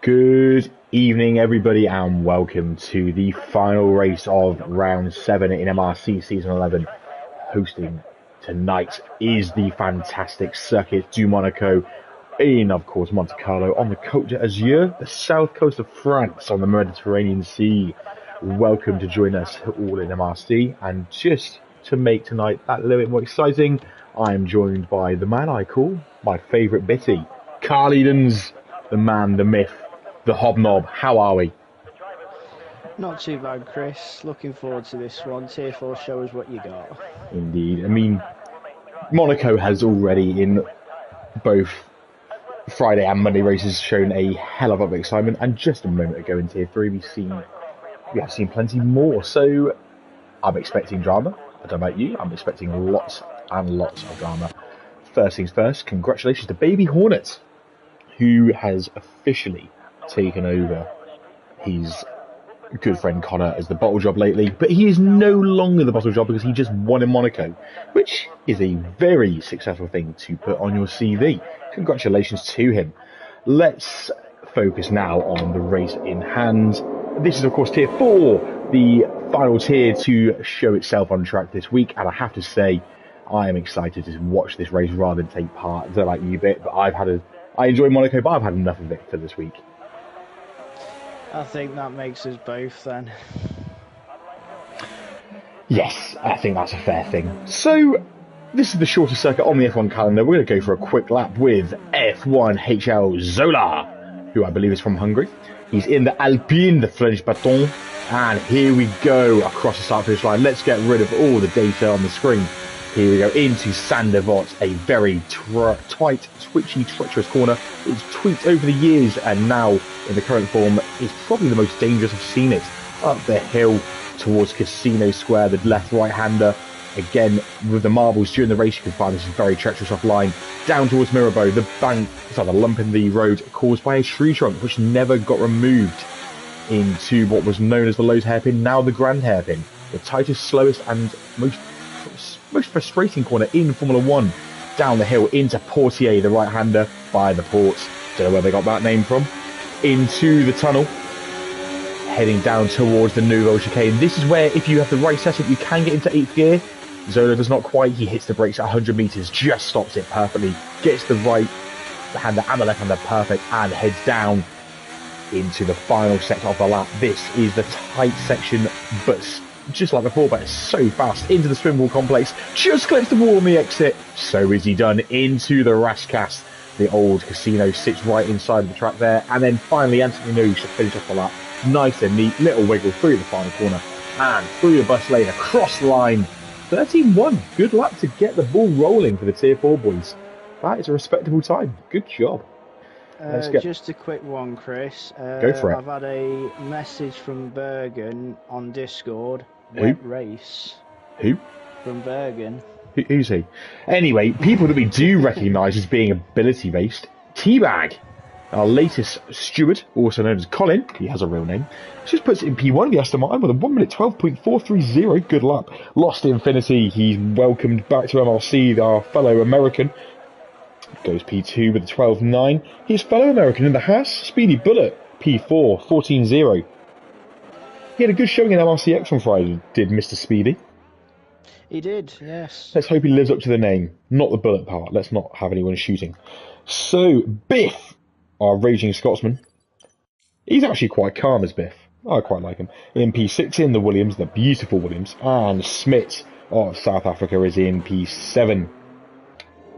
Good evening, everybody, and welcome to the final race of round 7 in MRC season 11. Hosting tonight is the fantastic Circuit du Monaco in, of course, Monte Carlo on the Côte d'Azur, the south coast of France on the Mediterranean Sea. Welcome to join us all in MRC, and just to make tonight that little bit more exciting, I am joined by the man I call my favourite bitty, Carl Edens, the man, the myth, the hobnob. How are we? Not too bad, Chris. Looking forward to this one. Tier 4, show us what you got. Indeed. I mean, Monaco has already, in both Friday and Monday races, shown a hell of excitement, and just a moment ago in Tier 3 we have seen plenty more. So I'm expecting drama. I don't know about you. I'm expecting lots and lots of drama. First things first, congratulations to Baby Hornet, who has officially taken over his good friend Connor as the bottle job lately, but he is no longer the bottle job because he just won in Monaco, which is a very successful thing to put on your CV. Congratulations to him. Let's focus now on the race in hand. This is, of course, Tier 4, the final tier to show itself on track this week, and I have to say, I am excited to watch this race rather than take part. I don't like you bit, but I enjoy Monaco, but I've had enough of it for this week. I think that makes us both then. Yes, I think that's a fair thing. So, this is the shortest circuit on the F1 calendar. We're going to go for a quick lap with F1 HL Zola, who I believe is from Hungary. He's in the Alpine, the Flemish baton, and here we go across the start finish line. Let's get rid of all the data on the screen. Here we go into Sandevot, a very tight, twitchy, treacherous corner. It's tweaked over the years, and now, in the current form, is probably the most dangerous I've seen it. Up the hill towards Casino Square, the left-right-hander. Again, with the marbles during the race, you can find this very treacherous offline. Down towards Mirabeau, the lump in the road caused by a tree trunk, which never got removed, into what was known as the Lowe's hairpin, now the Grand hairpin. The tightest, slowest, and most frustrating corner in Formula 1. Down the hill into Portier, the right-hander, by the ports. Don't know where they got that name from. Into the tunnel, heading down towards the Nouveau chicane. This is where, if you have the right setup, you can get into 8th gear. Zola does not quite. He hits the brakes at 100 metres, just stops it perfectly, gets the right hander and the left-hander perfect, and heads down into the final sector of the lap. This is the tight section, but just like before, but it's so fast. Into the swim wall complex, just clips the wall on the exit. So is he done. Into the Rascast. The old casino sits right inside of the track there. And then finally, Anthony Nose to finish off the lap. Nice and neat, little wiggle through the final corner and through the bus lane, across the line. 13-1. Good lap to get the ball rolling for the Tier 4 boys. That is a respectable time. Good job. Just a quick one, Chris. Go for it. I've had a message from Bergen on Discord. Who? Wet race. Who? From Bergen. Who's he? Anyway, people that we do recognise as being ability-based. Teabag, our latest steward, also known as Colin, he has a real name, just puts it in P1, the Aston Martin, with a 1 minute 12.430. Good lap. Lost Infinity, he's welcomed back to MRC, our fellow American. Goes P2 with a 12.9. His fellow American in the Haas, Speedy Bullet, P4, 14.0. He had a good showing in MRCX on Friday, did Mr. Speedy. He did, yes. Let's hope he lives up to the name, not the bullet part. Let's not have anyone shooting. So, Biff, our raging Scotsman, he's actually quite calm as Biff. I quite like him. In P6 in the Williams, the beautiful Williams, and Smith of South Africa is in P7.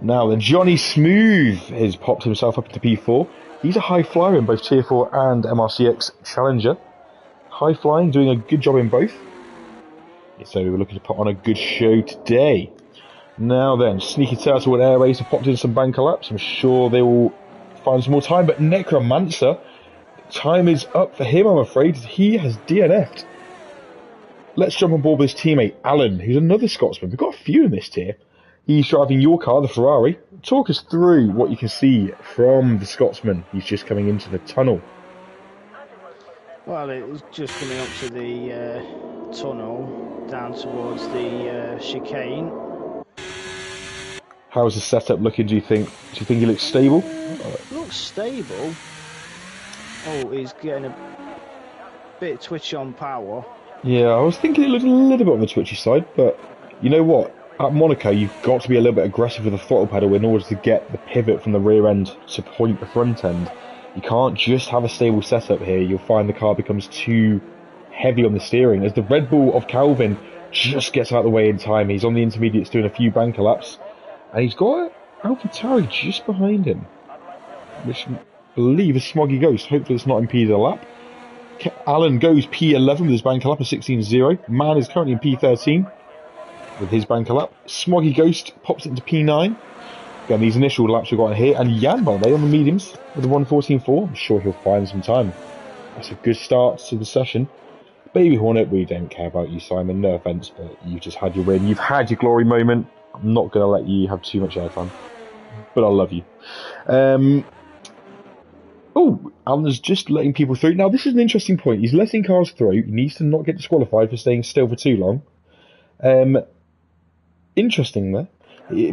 Now, the Johnny Smooth has popped himself up into P4. He's a high flyer in both Tier 4 and MRCX Challenger. High flying, doing a good job in both. So we're looking to put on a good show today. Now then, Sneaky Turtle and Airways have popped in some banker laps. I'm sure they will find some more time, but Necromancer, time is up for him, I'm afraid. He has DNF'd. Let's jump on board with his teammate, Alan, who's another Scotsman. We've got a few in this tier. He's driving your car, the Ferrari. Talk us through what you can see from the Scotsman. He's just coming into the tunnel. Well, it was just coming up to the tunnel, down towards the chicane. How's the setup looking, do you think? Do you think he looks stable? Looks stable. Oh, he's getting a bit twitchy on power. Yeah, I was thinking it looked a little bit on the twitchy side, but you know what? At Monaco, you've got to be a little bit aggressive with the throttle pedal in order to get the pivot from the rear end to point the front end. You can't just have a stable setup here. You'll find the car becomes too heavy on the steering. As the Red Bull of Calvin just gets out of the way in time, he's on the intermediates doing a few banker laps, and he's got AlphaTauri just behind him, which I believe is Smoggy Ghost. Hopefully it's not impeded a lap. Alan goes P11 with his banker lap of 16.0. Man is currently in P13 with his banker lap. Smoggy Ghost pops it into P9. Again, these initial laps we've got here. And Jan, by the way, on the mediums with the 1:14.4. I'm sure he'll find some time. That's a good start to the session. Baby Hornet, we don't care about you, Simon. No offence, but you've just had your win. You've had your glory moment. I'm not going to let you have too much airtime. But I love you. Oh, Alan's just letting people through. Now, this is an interesting point. He's letting cars through. He needs to not get disqualified for staying still for too long. Interesting there.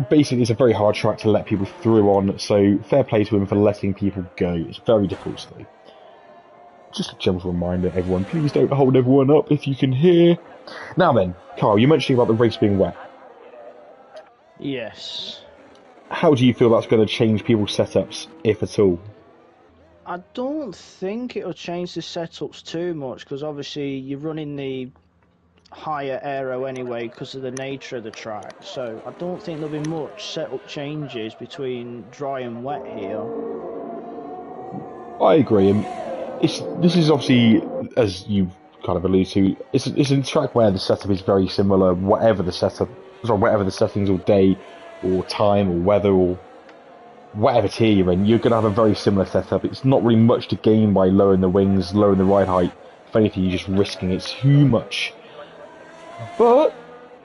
Basically, it's a very hard track to let people through on, so fair play to him for letting people go. It's very difficult to do. Just a gentle reminder, everyone, please don't hold everyone up if you can hear. Now then, Carl, you mentioned about the race being wet. Yes. How do you feel that's going to change people's setups, if at all? I don't think it'll change the setups too much, because obviously you're running the higher aero anyway because of the nature of the track, so I don't think there'll be much setup changes between dry and wet here. I agree, and this is obviously, as you've kind of alluded to, it's a track where the setup is very similar, whatever the settings or day or time or weather or whatever tier you're in, you're going to have a very similar setup. It's not really much to gain by lowering the wings, lowering the ride height. If anything, you're just risking it too much. But,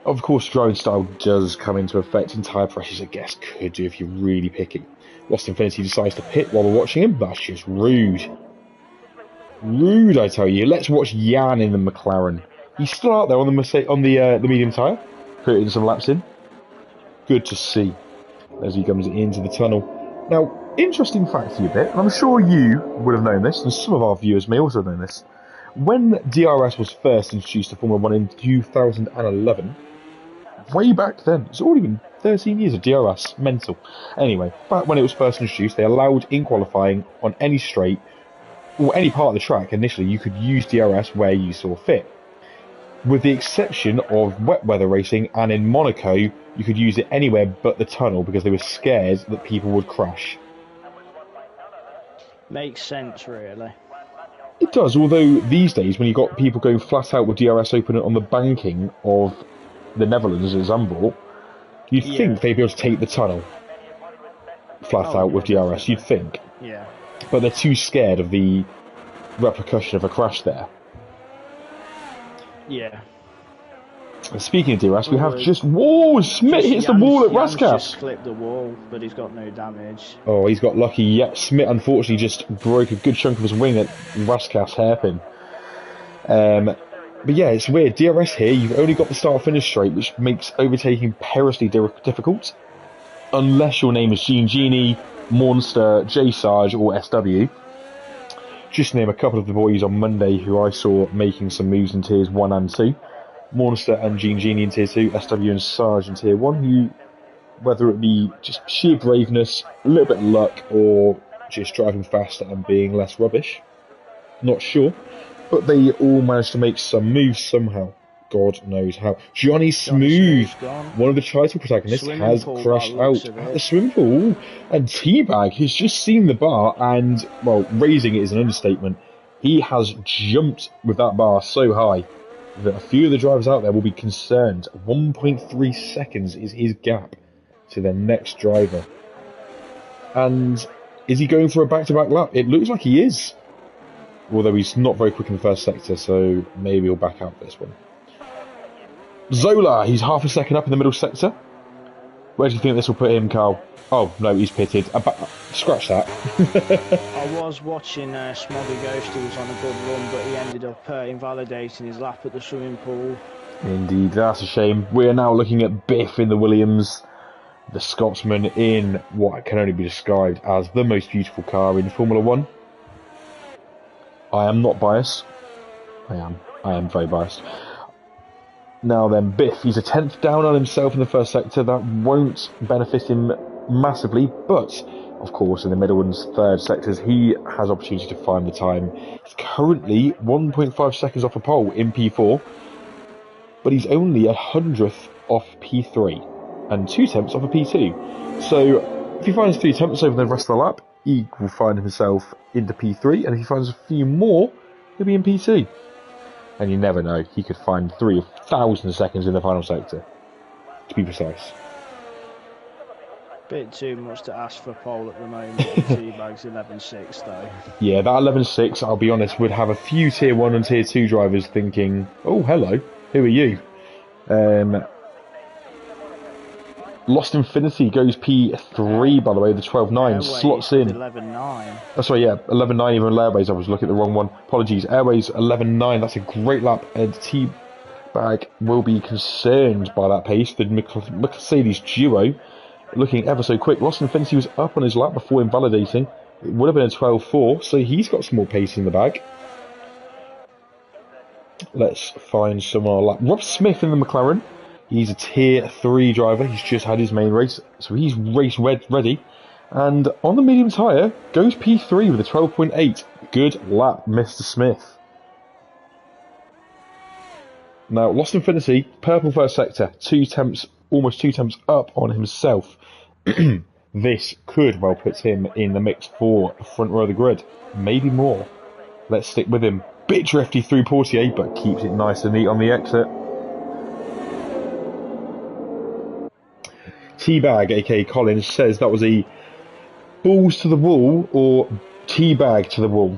of course, driving style does come into effect, and tyre pressures, I guess, could do if you're really picky. Lost Infinity decides to pit while we're watching him. That's just rude. Rude, I tell you. Let's watch Jan in the McLaren. He's still out there on the medium tyre, putting some laps in. Good to see as he comes into the tunnel. Now, interesting fact for you a bit, and I'm sure you would have known this, and some of our viewers may also have known this. When DRS was first introduced to Formula 1 in 2011, way back then, it's already been 13 years of DRS, mental. Anyway, back when it was first introduced, they allowed in qualifying on any straight, or any part of the track, initially you could use DRS where you saw fit. With the exception of wet weather racing, and in Monaco, you could use it anywhere but the tunnel because they were scared that people would crash. Makes sense, really. It does, although these days, when you've got people going flat out with DRS open on the banking of the Netherlands as Zandvoort, you'd think they'd be able to take the tunnel flat out with DRS, you'd think. Yeah. But they're too scared of the repercussion of a crash there. Yeah. And speaking of DRS, we have just... Whoa! Schmidt hits the wall at Raskas! Just clipped the wall, but he's got no damage. Oh, he's got lucky. Yeah, Schmidt unfortunately just broke a good chunk of his wing at Raskas hairpin. But yeah, it's weird. DRS here, you've only got the start-finish straight, which makes overtaking perilously difficult. Unless your name is Gene Genie, Monster, J Sarge, or SW. Just to name a couple of the boys on Monday who I saw making some moves in tiers 1 and 2. Monster and Gene Genie in tier 2, SW and Sarge in tier 1, who, whether it be just sheer braveness, a little bit of luck, or just driving faster and being less rubbish, not sure, but they all managed to make some moves somehow. God knows how. Johnny Smooth, one of the title protagonists, has crashed out at the swimming pool. And Teabag has just seen the bar and, well, raising it is an understatement. He has jumped with that bar so high that a few of the drivers out there will be concerned. 1.3 seconds is his gap to the next driver. And is he going for a back-to-back lap? It looks like he is. Although he's not very quick in the first sector, so maybe he'll back out this one. Zola, he's half a second up in the middle sector. Where do you think this will put him, Carl? Oh, no, he's pitted. Scratch that. I was watching Smoggy Ghost, who was on a good run, but he ended up invalidating his lap at the swimming pool. Indeed, that's a shame. We're now looking at Biff in the Williams, the Scotsman in what can only be described as the most beautiful car in Formula 1. I am not biased. I am very biased. Now then, Biff, he's a 10th down on himself in the first sector. That won't benefit him massively, but of course in the middle and third sectors he has opportunity to find the time. He's currently 1.5 seconds off a pole in P4, but he's only 100th off P3 and 2 tenths off a P2. So if he finds 3 tenths over the rest of the lap, he will find himself into P3, and if he finds a few more, he'll be in P2. And you never know, he could find 3,000 seconds in the final sector, to be precise. Bit too much to ask for pole at the moment. T-Bag's 11.6 though. Yeah, that 11.6, I'll be honest, would have a few Tier 1 and Tier 2 drivers thinking, oh, hello, who are you? Lost Infinity goes P3, by the way, the 12.9, slots in. 11.9. That's right, yeah, 11.9 even Airways, I was looking at the wrong one. Apologies, Airways 11.9, that's a great lap, and T-Bag will be concerned by that pace. The Mercedes duo looking ever so quick. Lost Infinity was up on his lap before invalidating. It would have been a 12.4, so he's got some more pace in the bag. Let's find some more lap. Rob Smith in the McLaren. He's a Tier 3 driver. He's just had his main race, so he's race ready. And on the medium tyre, goes P3 with a 12.8. Good lap, Mr. Smith. Now, Lost Infinity, purple first sector, 2 temps, almost 2 temps up on himself. This could well put him in the mix for the front row of the grid. Maybe more. Let's stick with him. Bit drifty through Portier, but keeps it nice and neat on the exit. T-Bag, aka Collins, says that was a balls to the wall or T-Bag to the wall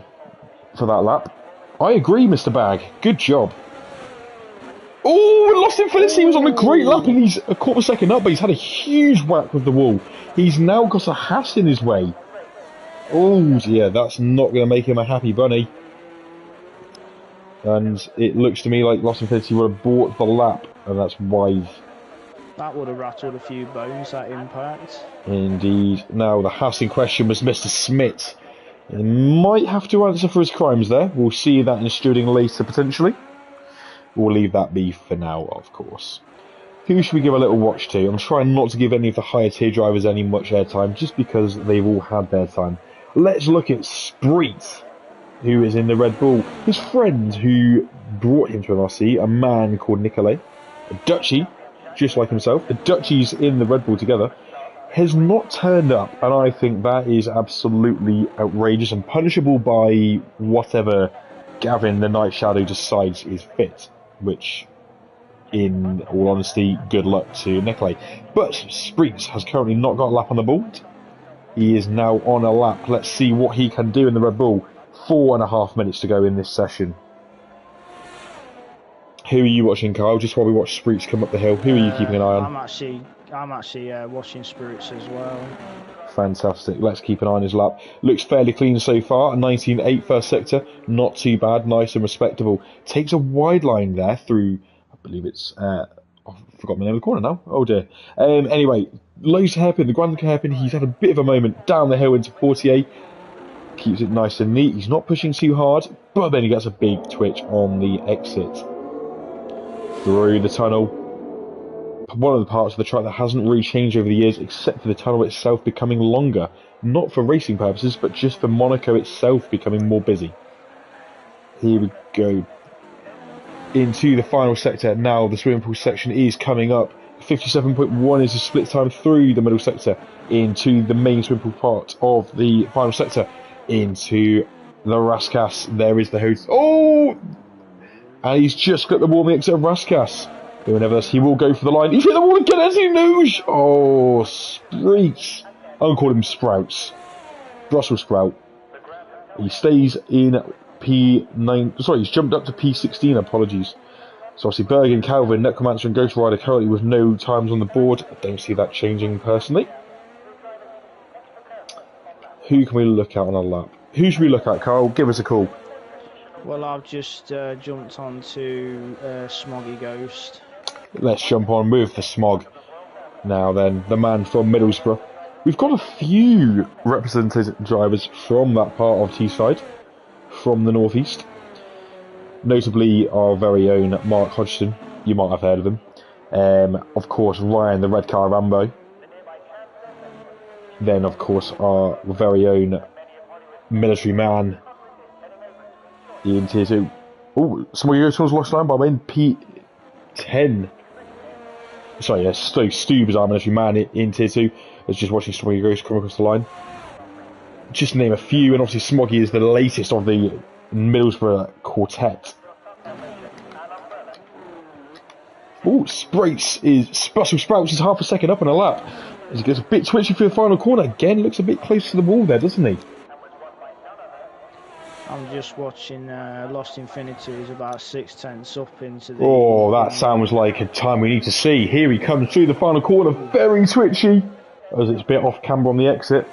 for that lap. I agree, Mr. Bag. Good job. Oh, Lost Infinity was on a great lap and he's a quarter second up, but he's had a huge whack with the wall. He's now got a Haas in his way. Oh, yeah, that's not going to make him a happy bunny. And it looks to me like Lost Infinity would have bought the lap, and that's why. That would have rattled a few bones, that impact. Indeed. Now, the Haas in question was Mr. Smith. He might have to answer for his crimes there. We'll see that in Studing later, potentially. We'll leave that be for now, of course. Who should we give a little watch to? I'm trying not to give any of the higher tier drivers any much airtime, just because they've all had their time. Let's look at Spreet, who is in the Red Bull. His friend who brought him to MRC, a man called Nicolay, a Dutchie, just like himself. The Dutchies in the Red Bull together, has not turned up, and I think that is absolutely outrageous and punishable by whatever Gavin the Night Shadow decides is fit, which, in all honesty, good luck to Nicolay. But Spreets has currently not got a lap on the board. He is now on a lap. Let's see what he can do in the Red Bull. 4.5 minutes to go in this session. Who are you watching, Kyle? Just while we watch Spreets come up the hill, who are you keeping an eye on? I'm actually watching Spirits as well. Fantastic. Let's keep an eye on his lap. Looks fairly clean so far. A 19.8 first sector. Not too bad. Nice and respectable. Takes a wide line there through, I believe it's, I forgot my name of the corner now. Oh dear. Anyway, lows hairpin, the Grand hairpin. He's had a bit of a moment down the hill into Portier. Keeps it nice and neat. He's not pushing too hard, but then he gets a big twitch on the exit. Through the tunnel. One of the parts of the track that hasn't really changed over the years, except for the tunnel itself becoming longer. Not for racing purposes, but just for Monaco itself becoming more busy. Here we go. Into the final sector. Now the swimming pool section is coming up. 57.1 is the split time through the middle sector into the main swimming pool part of the final sector. Into the Raskas. There is the host. Oh! And he's just got the warming exit of Raskas. Whenever he will go for the line. He's hit the wall again as he knows. Oh, Spreets. I'll call him Sprouts. Brussels Sprout. He stays in P9. Sorry, he's jumped up to P16. Apologies. So obviously Bergen, Calvin, Necromancer and Ghost Rider currently with no times on the board. I don't see that changing personally. Who can we look at on our lap? Who should we look at, Carl? Give us a call. Well, I've just jumped onto Smoggy Ghost. Let's jump on with the Smog. Now then, the man from Middlesbrough. We've got a few represented drivers from that part of Teesside. from the northeast. Notably, our very own Mark Hodgson. You might have heard of him. Of course, Ryan, the red car Rambo. Then, of course, our very own military man in Tier 2. Oh, somebody goes towards lost line by in P10. Sorry, yes, Stu is our military man in Tier 2. Is just watching Smoggy Ghost come across the line. Just to name a few, and obviously Smoggy is the latest of the Middlesbrough quartet. Oh, Sprouts is half a second up on a lap. As he gets a bit twitchy for the final corner. Again, looks a bit close to the wall there, doesn't he? I'm just watching Lost Infinity is about 6/10 up into the... Oh, that sounds like a time we need to see. Here he comes through the final corner, very twitchy, as it's a bit off camber on the exit.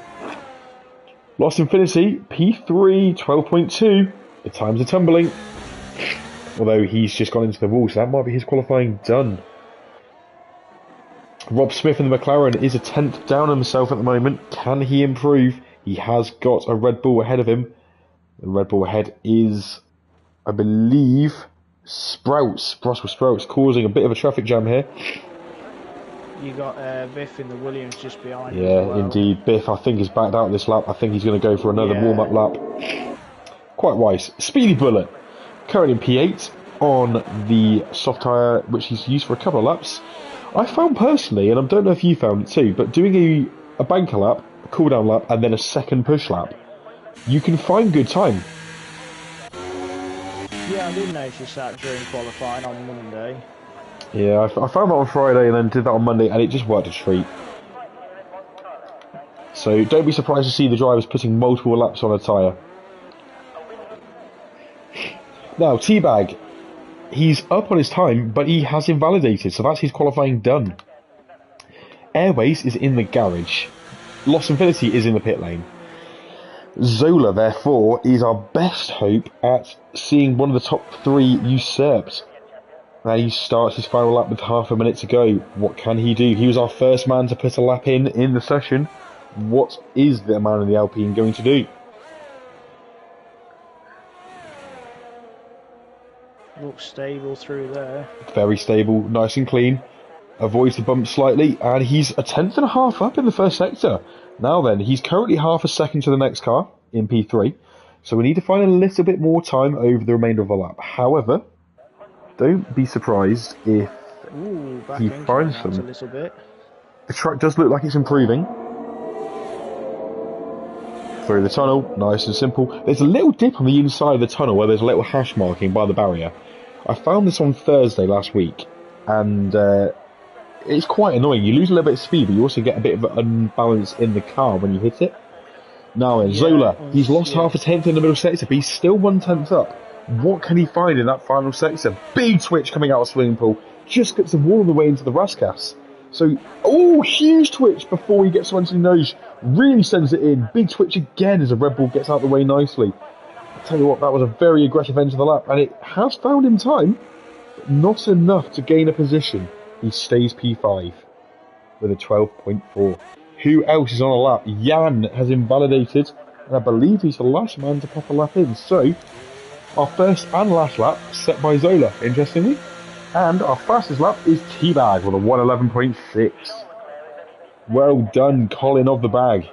Lost Infinity, P3, 12.2. The times are tumbling. Although he's just gone into the wall, so that might be his qualifying done. Rob Smith in the McLaren is a 10th down on himself at the moment. Can he improve? He has got a Red Bull ahead of him. The Red Bull ahead is, I believe, Sprouts. Brussels Sprouts causing a bit of a traffic jam here. You got Biff in the Williams just behind. Yeah, as well. Indeed. Biff, I think, is backed out this lap. I think he's going to go for another warm-up lap. Quite wise. Speedy Bullet, currently in P8 on the soft tyre, which he's used for a couple of laps. I found personally, and I don't know if you found it too, but doing a banker lap, a cool-down lap, and then a second push lap, you can find good time. Yeah, I did notice that during qualifying on Monday. Yeah, I found that on Friday and then did that on Monday, and it just worked a treat. So don't be surprised to see the drivers putting multiple laps on a tyre. Now, Teabag, he's up on his time, but he has invalidated, so that's his qualifying done. Airways is in the garage. Lost Infinity is in the pit lane. Zola, therefore, is our best hope at seeing one of the top three usurped. Now he starts his final lap with half a minute to go. What can he do? He was our first man to put a lap in the session. What is the man in the Alpine going to do? Looks stable through there. Very stable, nice and clean. Avoids the bump slightly, and he's a 10th and a half up in the first sector. Now then, he's currently half a second to the next car in P3, so we need to find a little bit more time over the remainder of the lap. However, don't be surprised if he finds them. A little bit. The track does look like it's improving. Through the tunnel, nice and simple. There's a little dip on the inside of the tunnel where there's a little hash marking by the barrier. I found this on Thursday last week, and it's quite annoying. You lose a little bit of speed, but you also get a bit of an unbalance in the car when you hit it. Now then, Zola, he's lost half a tenth in the middle sector, but he's still 1/10 up. What can he find in that final sector? Big twitch coming out of swimming pool. Just gets the wall on the way into the Rascas. So, huge twitch before he gets onto the nose. Really sends it in. Big twitch again as the Red Bull gets out of the way nicely. I tell you what, that was a very aggressive end to the lap, and it has found him time, but not enough to gain a position. He stays P5 with a 12.4. Who else is on a lap? Jan has invalidated, and I believe he's the last man to pop a lap in. So, our first and last lap set by Zola, interestingly. And our fastest lap is Teabag with a 1:11.6. Well done, Colin of the bag.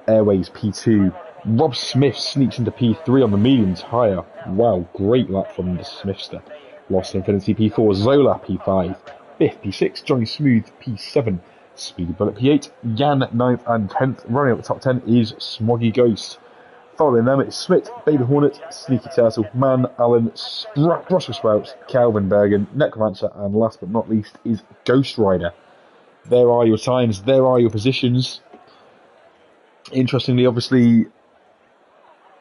Airways P2. Rob Smith sneaks into P3 on the medium tyre. Wow, great lap from the Smithster. Lost Infinity P4. Zola P5. Biff P6. Johnny Smooth P7. Speedy Bullet P8. Jan 9th and 10th. Running up the top 10 is Smoggy Ghost. Following them, it's Smith, Baby Hornet, Sneaky Turtle, Man, Allen, Brussels Sprouts, Calvin Bergen, Necromancer, and last but not least is Ghost Rider. There are your times, there are your positions. Interestingly, obviously,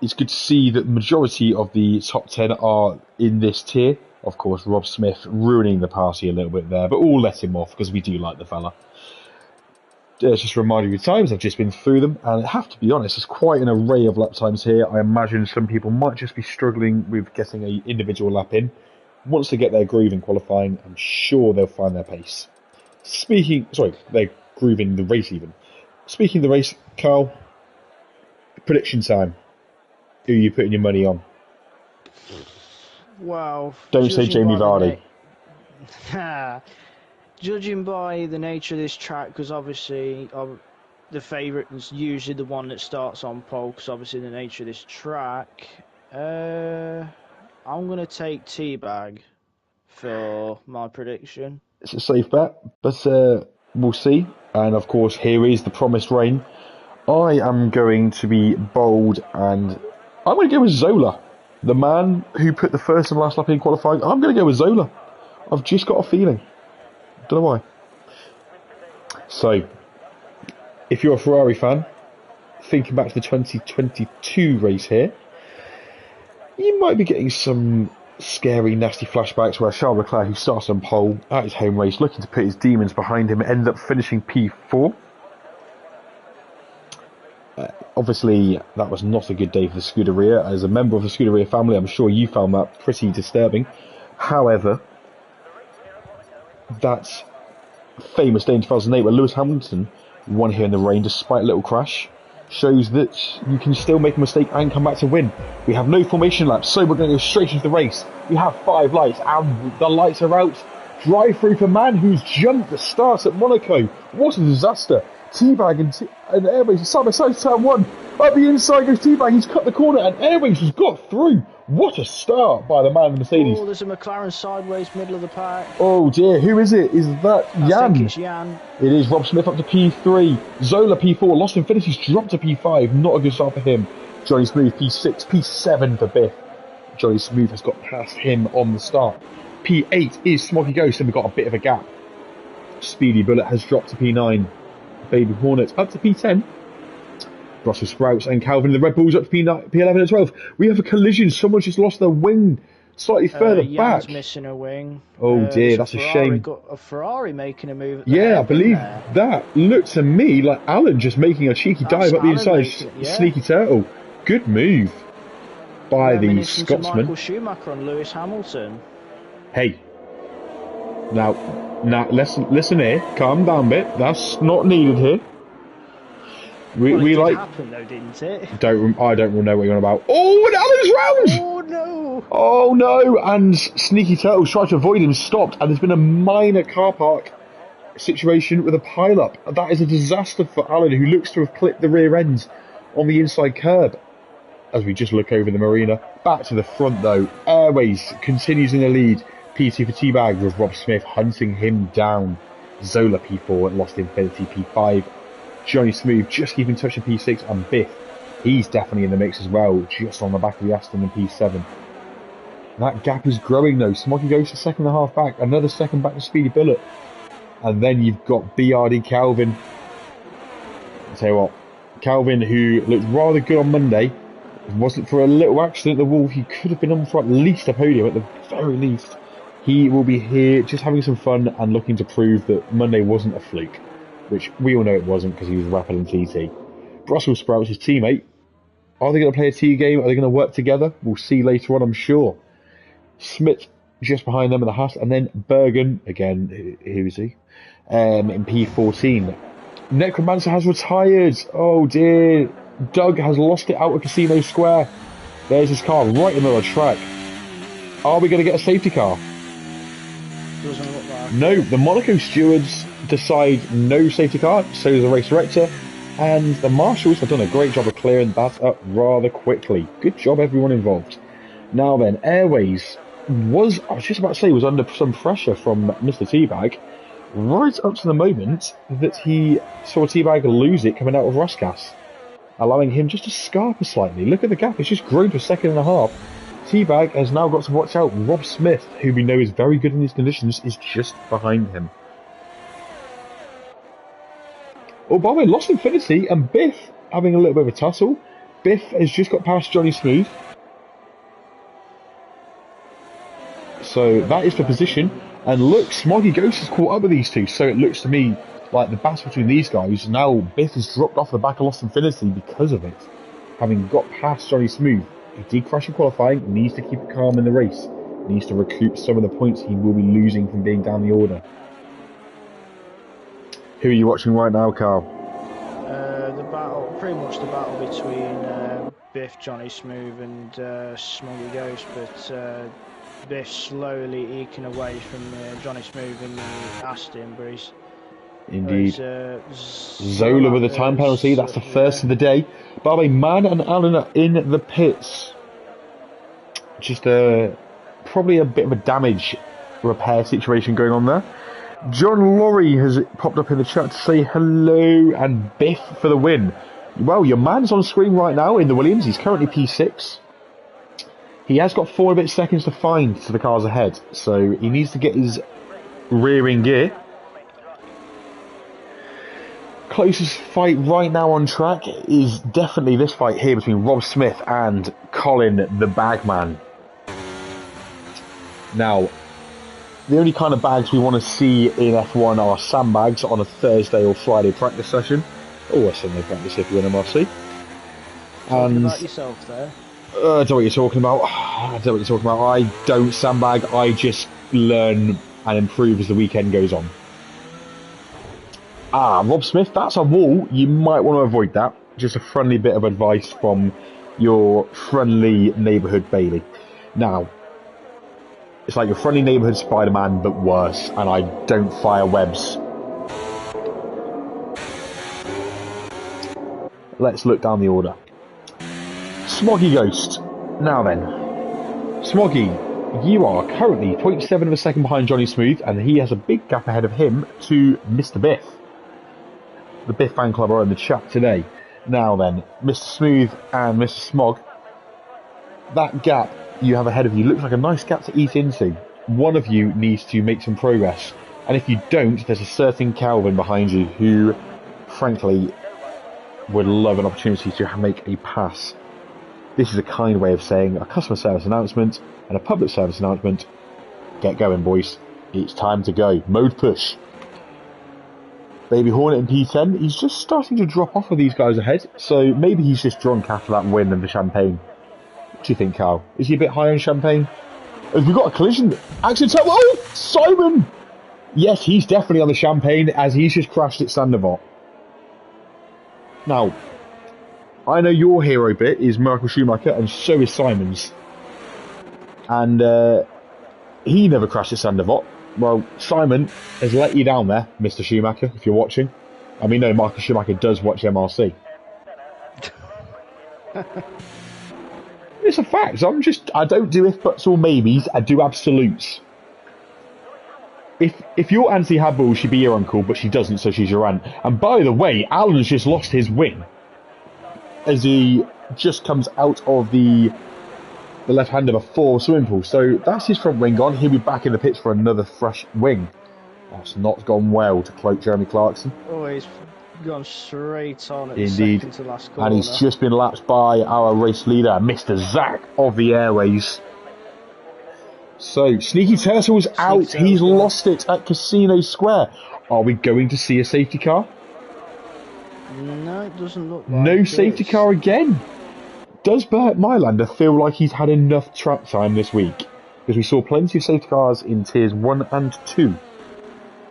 it's good to see that the majority of the top 10 are in this tier. Of course, Rob Smith ruining the party a little bit there, but we'll let him off because we do like the fella. Just a reminder of your times, I've just been through them, and I have to be honest, there's quite an array of lap times here. I imagine some people might just be struggling with getting an individual lap in. Once they get their groove in qualifying, I'm sure they'll find their pace. Their groove in the race even. Speaking of the race, Carl, prediction time. Who are you putting your money on? Well, Don't say Jamie Vardy. Judging by the nature of this track, because obviously the favourite is usually the one that starts on pole, because obviously the nature of this track, I'm going to take Teabag for my prediction. It's a safe bet, but we'll see. And of course, here is the promised rain. I am going to be bold, and I'm going to go with Zola, the man who put the first and last lap in qualifying. I'm going to go with Zola. I've just got a feeling. Don't know why. So, if you're a Ferrari fan, thinking back to the 2022 race here, you might be getting some scary, nasty flashbacks where Charles Leclerc, who starts on pole at his home race, looking to put his demons behind him, ended up finishing P4. Obviously, that was not a good day for the Scuderia. As a member of the Scuderia family, I'm sure you found that pretty disturbing. However, that famous day in 2008 where Lewis Hamilton won here in the rain despite a little crash shows that you can still make a mistake and come back to win. We have no formation laps, so we're going to go straight into the race. We have 5 lights, and the lights are out. Drive through for man who's jumped the start at Monaco. What a disaster. Teabag and Airways side by side, turn 1. Up the inside goes Teabag, he's cut the corner, and Airways has got through. What a start by the man in the Mercedes. Oh, there's a McLaren sideways, middle of the pack. Oh dear, who is it? Is that Jan? I think it's Jan. It is Rob Smith up to P3. Zola P4, Lost Infinity's dropped to P5. Not a good start for him. Johnny Smooth P6, P7 for Biff. Johnny Smooth has got past him on the start. P8 is Smoggy Ghost, and we've got a bit of a gap. Speedy Bullet has dropped to P9. Baby Hornet up to P10. Brussels Sprouts and Calvin, the Red Bulls up to P11 and 12. We have a collision. Someone's just lost their wing slightly further back. Jan's missing a wing. Oh dear, that's a shame. Got a Ferrari making a move. Yeah, I believe that looked to me like Alan just making a cheeky dive up the inside. Sneaky turtle. Good move by the Scotsman. Michael Schumacher on Lewis Hamilton. Hey, now listen here. Calm down a bit. That's not needed here. We like. Happened though, didn't it? I don't know what you're on about. Oh, and Alan's round! Oh no! Oh no! And Sneaky Turtles tried to avoid him, stopped, and there's been a minor car park situation with a pile-up. That is a disaster for Alan, who looks to have clipped the rear end on the inside curb. As we just look over the marina, back to the front though. Airways continues in the lead. P2 for Teabag with Rob Smith hunting him down. Zola P4, Lost Infinity P5. Johnny Smooth just keeping touch of P6, and Biff, he's definitely in the mix as well, just on the back of the Aston in P7. That gap is growing though. Smoggy goes a second and a half back, another second back to Speedy Bullet. And then you've got BRD Calvin. I'll tell you what, Calvin, who looked rather good on Monday, if it wasn't for a little accident at the wall, he could have been on for at least a podium, at the very least. He will be here just having some fun and looking to prove that Monday wasn't a fluke, which we all know it wasn't because he was rapid in TT. Brussels Sprouts, his teammate. Are they going to play a T game? Are they going to work together? We'll see later on, I'm sure. Smith just behind them in the Haas, and then Bergen, again, who is he? In P14. Necromancer has retired. Oh dear. Doug has lost it out of Casino Square. There's his car right in the middle of the track. Are we going to get a safety car? Doesn't look like. No, the Monaco stewards decide no safety car, so does the race director, and the marshals have done a great job of clearing that up rather quickly. Good job everyone involved. Now then, Airways I was just about to say, was under some pressure from Mr. Teabag right up to the moment that he saw Teabag lose it coming out of Roscas, allowing him just to scarper slightly. Look at the gap, it's just grown to a second and a half. Teabag has now got to watch out. Rob Smith, who we know is very good in these conditions, is just behind him. Oh, by the way, Lost Infinity and Biff having a little bit of a tussle. Biff has just got past Johnny Smooth. So that is the position. And look, Smoggy Ghost has caught up with these two. So it looks to me like the battle between these guys. Now Biff has dropped off the back of Lost Infinity because of it, having got past Johnny Smooth. He did crash in qualifying, needs to keep it calm in the race. Needs to recoup some of the points he will be losing from being down the order. Who are you watching right now, Carl? The battle, pretty much the battle between Biff, Johnny Smooth and Smoggy Ghost, but Biff slowly eking away from Johnny Smooth in the Aston Breeze. Indeed. Zola with the time penalty, that's the first of the day. By the way, Man and Allen are in the pits. Just probably a bit of a damage repair situation going on there. John Laurie has popped up in the chat to say hello and Biff for the win. Well, your man's on screen right now in the Williams. He's currently P6. He has got 4 and a bit seconds to find to the cars ahead, so he needs to get his rear in gear. Closest fight right now on track is definitely this fight here between Rob Smith and Colin the Bagman. Now, the only kind of bags we want to see in F1 are sandbags on a Thursday or Friday practice session, or a Sunday practice if you're in MRC. Talking about yourself there. I don't know what you're talking about. I don't sandbag, I just learn and improve as the weekend goes on. Rob Smith, that's a wall. You might want to avoid that. Just a friendly bit of advice from your friendly neighbourhood Bailey. Now, it's like your friendly neighbourhood Spider-Man, but worse, and I don't fire webs. Let's look down the order. Smoggy Ghost. Now then. Smoggy, you are currently 0.7 of a second behind Johnny Smooth, and he has a big gap ahead of him to Mr. Biff. The Biff fan club are in the chat today. Now then, Mr. Smooth and Mr. Smog, that gap you have ahead of you looks like a nice gap to eat into. One of you needs to make some progress, and if you don't, there's a certain Calvin behind you who, frankly, would love an opportunity to make a pass. This is a kind way of saying a customer service announcement and a public service announcement. Get going, boys. It's time to go. Mode push. Baby Hornet in P10, he's just starting to drop off with these guys ahead, so maybe he's just drunk after that win and the champagne. What do you think, Carl? Is he a bit high on champagne? Have we got a collision? Accident. Oh, Simon! Yes, he's definitely on the champagne as he's just crashed at Sandoval. Now, I know your hero bit is Michael Schumacher and so is Simon's. And he never crashed at Sandoval. Well, Simon has let you down there, Mr. Schumacher, if you're watching. I mean, no, Michael Schumacher does watch MRC. It's a fact. I don't do if, buts or maybes, I do absolutes. If your auntie had balls, she'd be your uncle, but she doesn't, so she's your aunt. And by the way, Alan's just lost his wing as he just comes out of the left hand of a 4 swimming pool. So that's his front wing gone. He'll be back in the pits for another fresh wing. That's not gone well to cloak Jeremy Clarkson. Oh, he's gone straight on at the second to last corner. And he's just been lapped by our race leader, Mr. Zach of the Airways. So, Sneaky Turtle's out. He's lost it at Casino Square. Are we going to see a safety car? No, it doesn't look like no safety car again. Does Bert Mylander feel like he's had enough track time this week? Because we saw plenty of safety cars in tiers 1 and 2.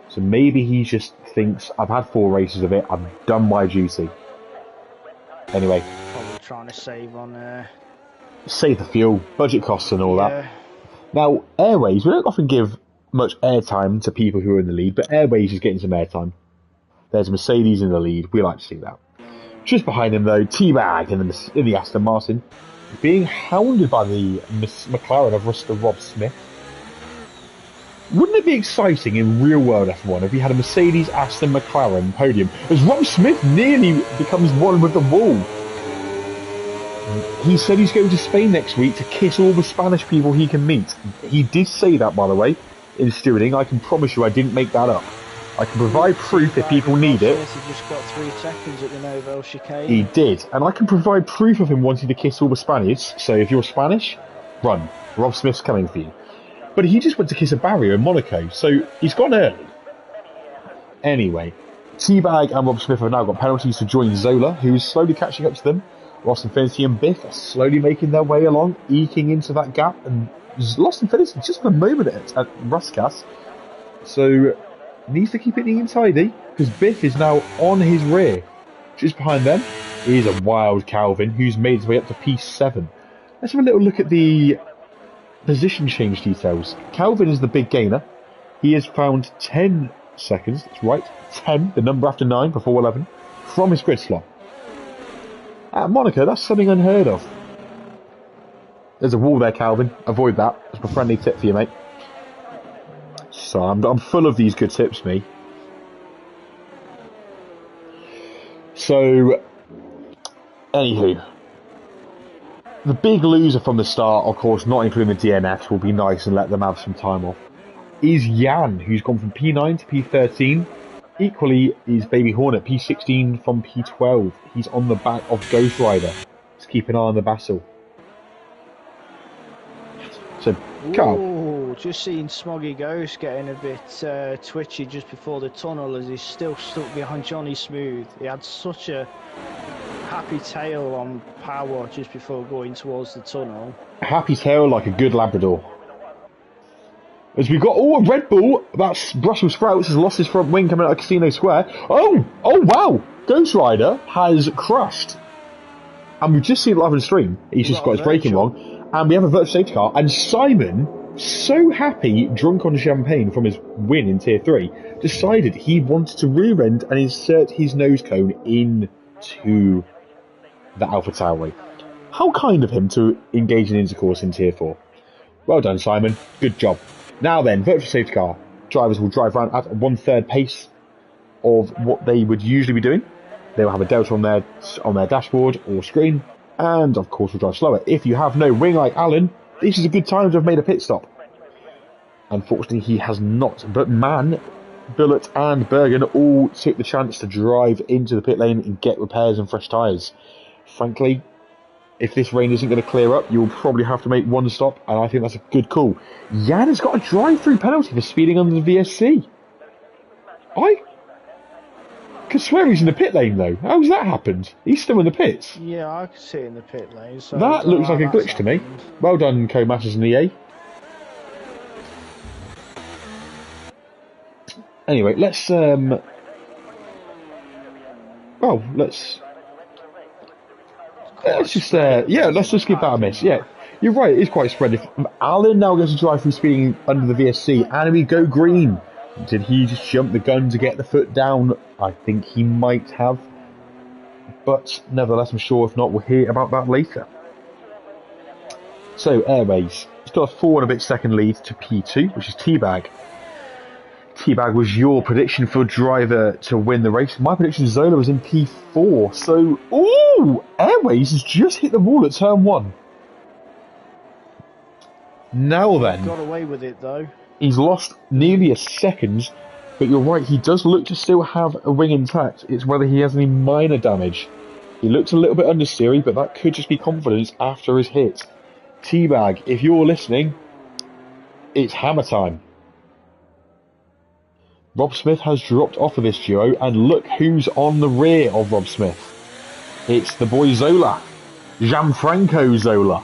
So maybe he just thinks, I've had 4 races of it, I've done my duty. Anyway. Probably trying to save on... Save the fuel, budget costs and all that. Now, Airways, we don't often give much airtime to people who are in the lead, but Airways is getting some airtime. There's Mercedes in the lead, we like to see that. Just behind him, though, T-Bag in the Aston Martin, being hounded by the McLaren of Mr. Rob Smith. Wouldn't it be exciting in real-world F1 if we had a Mercedes Aston McLaren podium, as Rob Smith nearly becomes one with the wall? He said he's going to Spain next week to kiss all the Spanish people he can meet. He did say that, by the way, in stewarding. I can promise you I didn't make that up. I can provide proof if people need it. He just got 3 seconds at the Novo chicane. He did, and I can provide proof of him wanting to kiss all the Spaniards. So if you're Spanish, run. Rob Smith's coming for you. But he just went to kiss a barrier in Monaco, so he's gone early. Anyway, T-Bag and Rob Smith have now got penalties to join Zola, who is slowly catching up to them. Lost Infinity and Biff are slowly making their way along, eking into that gap, and Lost Infinity just for a moment at Ruskas. So needs to keep it neat and tidy, because Biff is now on his rear, just behind them. is a wild Calvin, who's made his way up to P7. Let's have a little look at the position change details. Calvin is the big gainer. He has found 10 seconds, that's right, 10, the number after 9 before 11, from his grid slot. At Monaco, that's something unheard of. There's a wall there, Calvin. Avoid that. That's my friendly tip for you, mate. So I'm full of these good tips, me. So, anywho, the big loser from the start, of course, not including the DNFs, will be nice and let them have some time off, is Jan, who's gone from P9 to P13. Equally is Baby Hornet, P16 from P12. He's on the back of Ghost Rider. Let's keep an eye on the battle. So, Carl. Ooh, just seeing Smoggy Ghost getting a bit twitchy just before the tunnel as he's still stuck behind Johnny Smooth. He had such a happy tail on power just before going towards the tunnel. Happy tail like a good Labrador. As we've got, a Red Bull, that's Brussels Sprouts, has lost his front wing coming out of Casino Square. Oh wow, Ghost Rider has crashed. And we've just seen it live on stream. He's just got his braking wrong. And we have a virtual safety car. And Simon, so happy, drunk on champagne from his win in Tier 3, decided he wanted to rear end and insert his nose cone into the Alpha Tauri. How kind of him to engage in intercourse in Tier 4. Well done, Simon. Good job. Now then, virtual safety car. Drivers will drive around at 1/3 pace of what they would usually be doing. They will have a delta on their dashboard or screen, and of course will drive slower. If you have no wing like Alan, this is a good time to have made a pit stop. Unfortunately, he has not. But Man, Bullet and Bergen all took the chance to drive into the pit lane and get repairs and fresh tyres. Frankly, if this rain isn't going to clear up, you'll probably have to make one stop, and I think that's a good call. Jan has got a drive-through penalty for speeding under the VSC. I could swear he's in the pit lane, though. How's that happened? He's still in the pits. Yeah, I could see it in the pit lane. So that looks like a glitch to me. Well done, Co-Masters and EA. Anyway, let's just give that a miss. Yeah, you're right, it is quite spread. If Alan now gets to drive through speeding under the VSC, and we go green. Did he just jump the gun to get the foot down? I think he might have. But nevertheless, I'm sure if not, we'll hear about that later. So, Airways. It's got a 4 and a bit second lead to P2, which is Teabag. Teabag was your prediction for driver to win the race. My prediction, Zola, was in P4. So, ooh! Airways has just hit the wall at turn 1. Now then. Got away with it, though. He's lost nearly a second, but you're right, he does look to still have a wing intact. It's whether he has any minor damage. He looks a little bit understeery, but that could just be confidence after his hit. Teabag, if you're listening, it's hammer time. Rob Smith has dropped off of this duo, and look who's on the rear of Rob Smith. It's the boy Zola. Gianfranco Zola.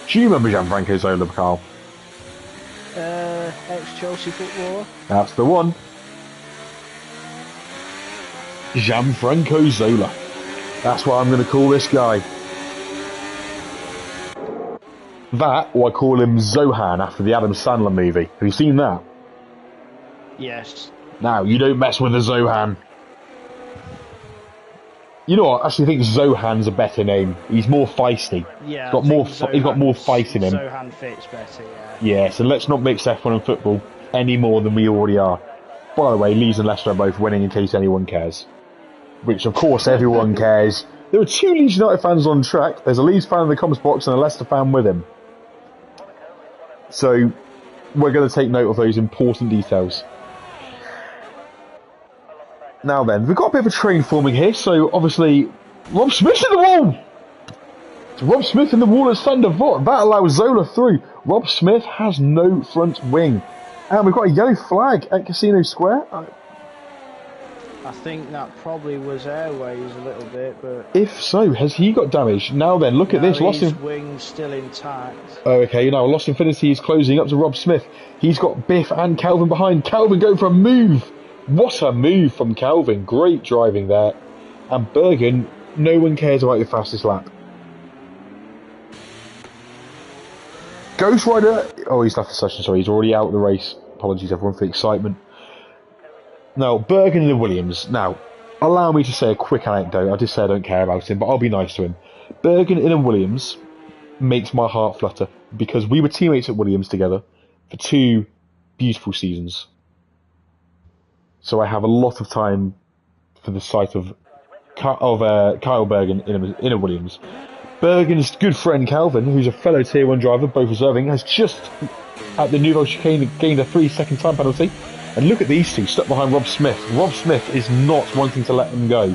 Do you remember Gianfranco Zola, Carl? Ex-Chelsea footballer. That's the one. Gianfranco Zola. That's what I'm going to call this guy. That, or I call him Zohan after the Adam Sandler movie. Have you seen that? Yes. Now, you don't mess with the Zohan. You know what? I actually think Zohan's a better name. He's more feisty. Yeah, he's got more fight in him. Zohan fits better, yeah. Yeah, so let's not mix F1 and football any more than we already are. By the way, Leeds and Leicester are both winning in case anyone cares. Which, of course, everyone cares. There are 2 Leeds United fans on track. There's a Leeds fan in the comments box and a Leicester fan with him. So, we're going to take note of those important details. Now then, we've got a bit of a train forming here, so obviously, Rob Smith in the wall! Rob Smith in the wall at Thunder Vought. That allows Zola through. Rob Smith has no front wing. And we've got a yellow flag at Casino Square. I think that probably was Airways a little bit, but... If so, has he got damage? Now then, look at this. His wing's still intact. Oh, okay, now Lost Infinity is closing up to Rob Smith. He's got Biff and Calvin behind. Calvin going for a move. What a move from Calvin. Great driving there. And Bergen, no one cares about your fastest lap. Ghost Rider. Oh, he's left the session, sorry. He's already out of the race. Apologies, everyone, for the excitement. Now, Bergen in the Williams. Now, allow me to say a quick anecdote. I just say I don't care about him, but I'll be nice to him. Bergen in a Williams makes my heart flutter because we were teammates at Williams together for 2 beautiful seasons. So I have a lot of time for the sight of Kyle Bergen in a Williams. Bergen's good friend Calvin, who's a fellow Tier 1 driver, both reserving, has just at the Nouvelle Chicane gained a 3-second time penalty. And look at these two stuck behind Rob Smith. Rob Smith is not wanting to let them go.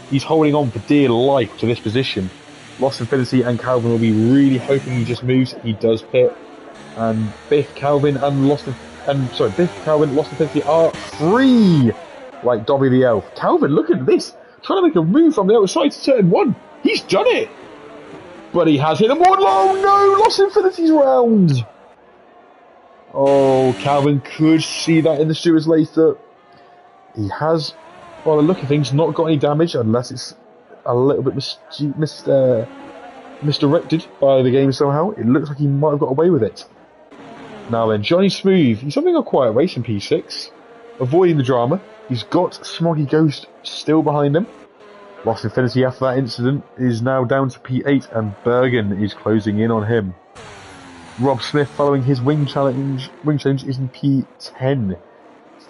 He's holding on for dear life to this position. Lost Infinity and Calvin will be really hoping he just moves. He does pit. And Biff, Calvin and Lost Infinity are free. Like Dobby the Elf. Calvin, look at this. Trying to make a move from the outside to turn 1. He's done it. But he has hit him one. Oh no, Lost Infinity's round. Oh, Calvin could see that in the stewards later. He has, by the look of things, not got any damage unless it's a little bit misdirected by the game somehow. It looks like he might have got away with it. Now then, Johnny Smooth. He's having a quiet race in P6. Avoiding the drama. He's got Smoggy Ghost still behind him. Lost Infinity after that incident is now down to P8 and Bergen is closing in on him. Rob Smith following his wing challenge is in P10.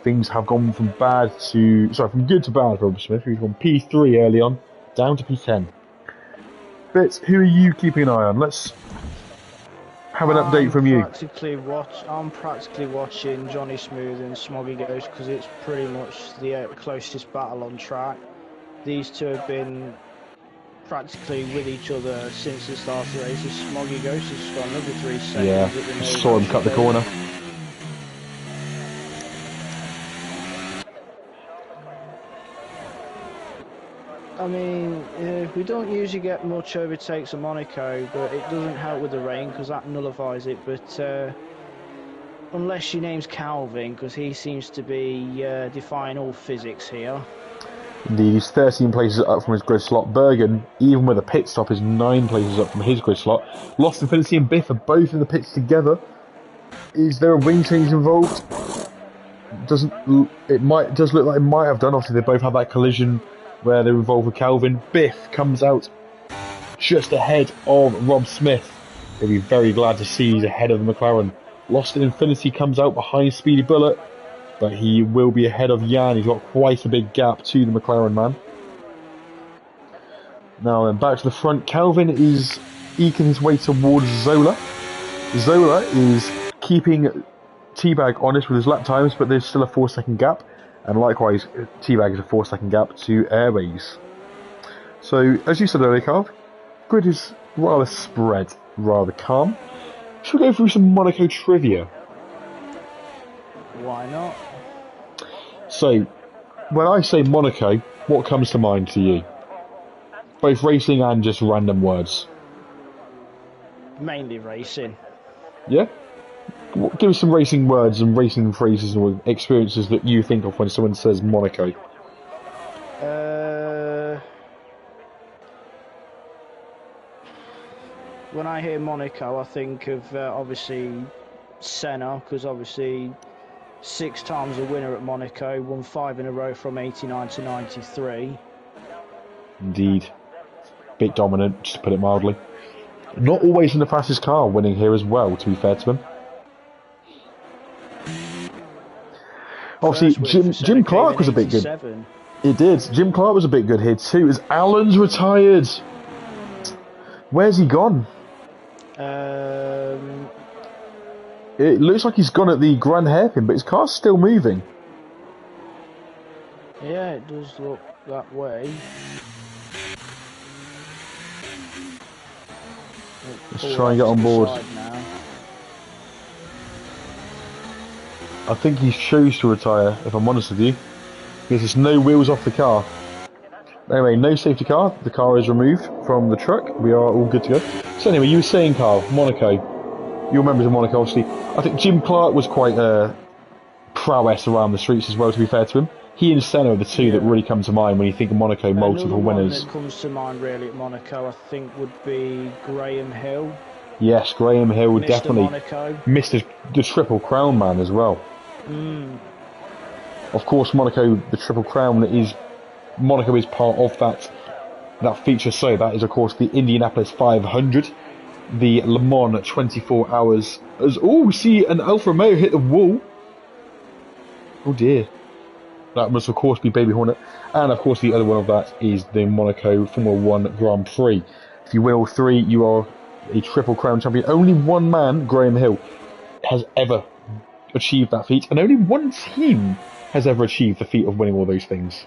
Things have gone from good to bad for Rob Smith, who's gone P3 early on, down to P10. But who are you keeping an eye on? Let's have an update from you. I'm practically watching Johnny Smooth and Smoggy Ghost because it's pretty much the closest battle on track. These two have been practically with each other since the start of the race. Smoggy Ghost has got another 3 seconds. Yeah, saw him cut the corner. I mean, we don't usually get much overtakes at Monaco, but it doesn't help with the rain because that nullifies it. But unless your name's Calvin, because he seems to be defying all physics here. Indeed, he's 13 places up from his grid slot. Bergen, even with a pit stop, is 9 places up from his grid slot. Lost Infinity and Biff are both in the pits together. Is there a wing change involved? Does look like it might have done. Obviously, they both had that collision where they were involved with Calvin. Biff comes out just ahead of Rob Smith. He'll be very glad to see he's ahead of the McLaren. Lost Infinity comes out behind Speedy Bullet, but he will be ahead of Jan. He's got quite a big gap to the McLaren man. Now then, back to the front. Calvin is eking his way towards Zola. Zola is keeping T-Bag honest with his lap times, but there's still a 4-second gap. And likewise, T-Bag is a 4-second gap to Airways. So, as you said earlier, Carl, grid is rather spread, rather calm. Should we go through some Monaco trivia? Why not? So, when I say Monaco, what comes to mind to you? Both racing and just random words. Mainly racing. Yeah? Give us some racing words and racing phrases or experiences that you think of when someone says Monaco. When I hear Monaco, I think of obviously Senna, because obviously 6 times a winner at Monaco, won 5 in a row from 89 to 93. Indeed. Bit dominant, just to put it mildly. Not always in the fastest car, winning here as well, to be fair to him. Obviously, Jim Clark was a bit good. It did. Jim Clark was a bit good here too, as Alan's retired. Where's he gone? It looks like he's gone at the Grand Hairpin, but his car's still moving. Yeah, it does look that way. Let's try and get on board. I think he chose to retire, if I'm honest with you, because there's no wheels off the car. Anyway, no safety car. The car is removed from the truck. We are all good to go. So anyway, you were saying, Carl, Monaco. You're members of Monaco, obviously. I think Jim Clark was quite prowess around the streets as well, to be fair to him. He and Senna are the two that really come to mind when you think of Monaco multiple winners. One that comes to mind really at Monaco, I think, would be Graham Hill. Yes, Graham Hill would definitely. Monaco. Mr. the Triple Crown man as well. Of course, Monaco, the Triple Crown Monaco is part of that feature. So that is, of course, the Indianapolis 500, the Le Mans 24 hours. We see an Alfa Romeo hit the wall. Oh dear. That must, of course, be Baby Hornet. And, of course, the other one of that is the Monaco Formula 1 Grand Prix. If you win all three, you are a Triple Crown champion. Only one man, Graham Hill, has ever achieved that feat. And only one team has ever achieved the feat of winning all those things.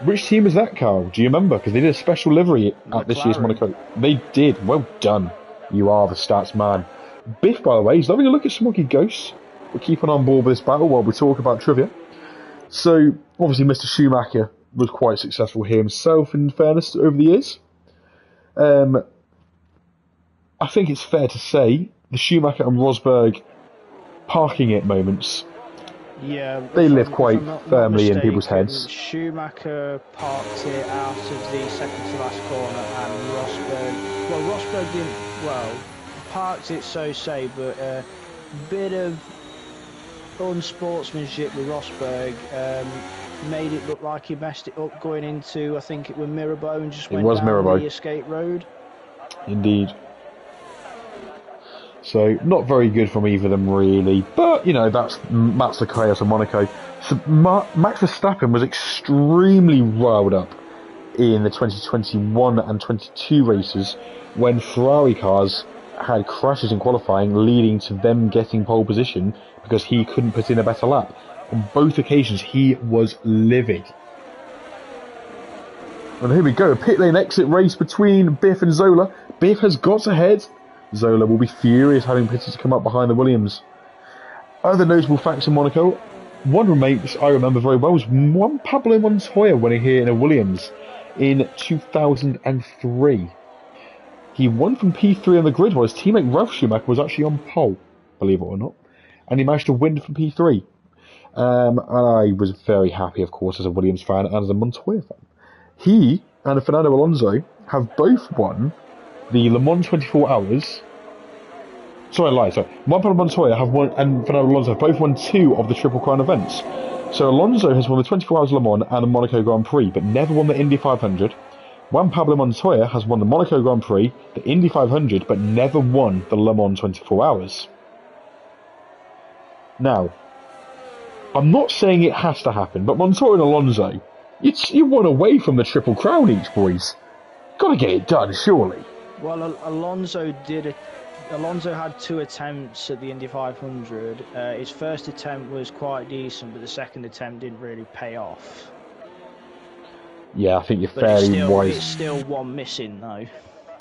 Which team is that, Carl? Do you remember? Because they did a special livery at this year's Monaco. They did. Well done. You are the stats man. Biff, by the way, is having a look at Smoggy Ghosts. We're keeping on board with this battle while we talk about trivia. So, obviously, Mr. Schumacher was quite successful here himself, in fairness, over the years. I think it's fair to say the Schumacher and Rosberg parking it moments. Yeah, they live quite firmly in people's heads. Schumacher parked it out of the second to last corner, and Rosberg didn't, parked it but a bit of unsportsmanship with Rosberg made it look like he messed it up going into, I think it was Mirabeau, and just went down the escape road. Indeed. So, not very good from either of them, really. But, that's the chaos of Monaco. So, Max Verstappen was extremely riled up in the 2021 and 22 races when Ferrari cars had crashes in qualifying, leading to them getting pole position because he couldn't put in a better lap. On both occasions, he was livid. And here we go, a pit lane exit race between Biff and Zola. Biff has got ahead. Zola will be furious having pitted to come up behind the Williams. Other notable facts in Monaco, one race I remember very well was Juan Pablo Montoya winning here in a Williams in 2003. He won from P3 on the grid while his teammate Ralf Schumacher was actually on pole, believe it or not. And he managed to win from P3. And I was very happy, of course, as a Williams fan and as a Montoya fan. He and Fernando Alonso have both won the Le Mans 24 hours. Sorry. Juan Pablo Montoya have won, and Fernando Alonso have both won 2 of the Triple Crown events. So Alonso has won the 24 hours Le Mans and the Monaco Grand Prix, but never won the Indy 500. Juan Pablo Montoya has won the Monaco Grand Prix, the Indy 500, but never won the Le Mans 24 hours. Now, I'm not saying it has to happen, but Montoya and Alonso, you won away from the Triple Crown each, boys. Gotta get it done, surely. Well, Alonso had 2 attempts at the Indy 500. His first attempt was quite decent, but the second attempt didn't really pay off. Yeah, I think you're fairly wise. It's still one missing, though.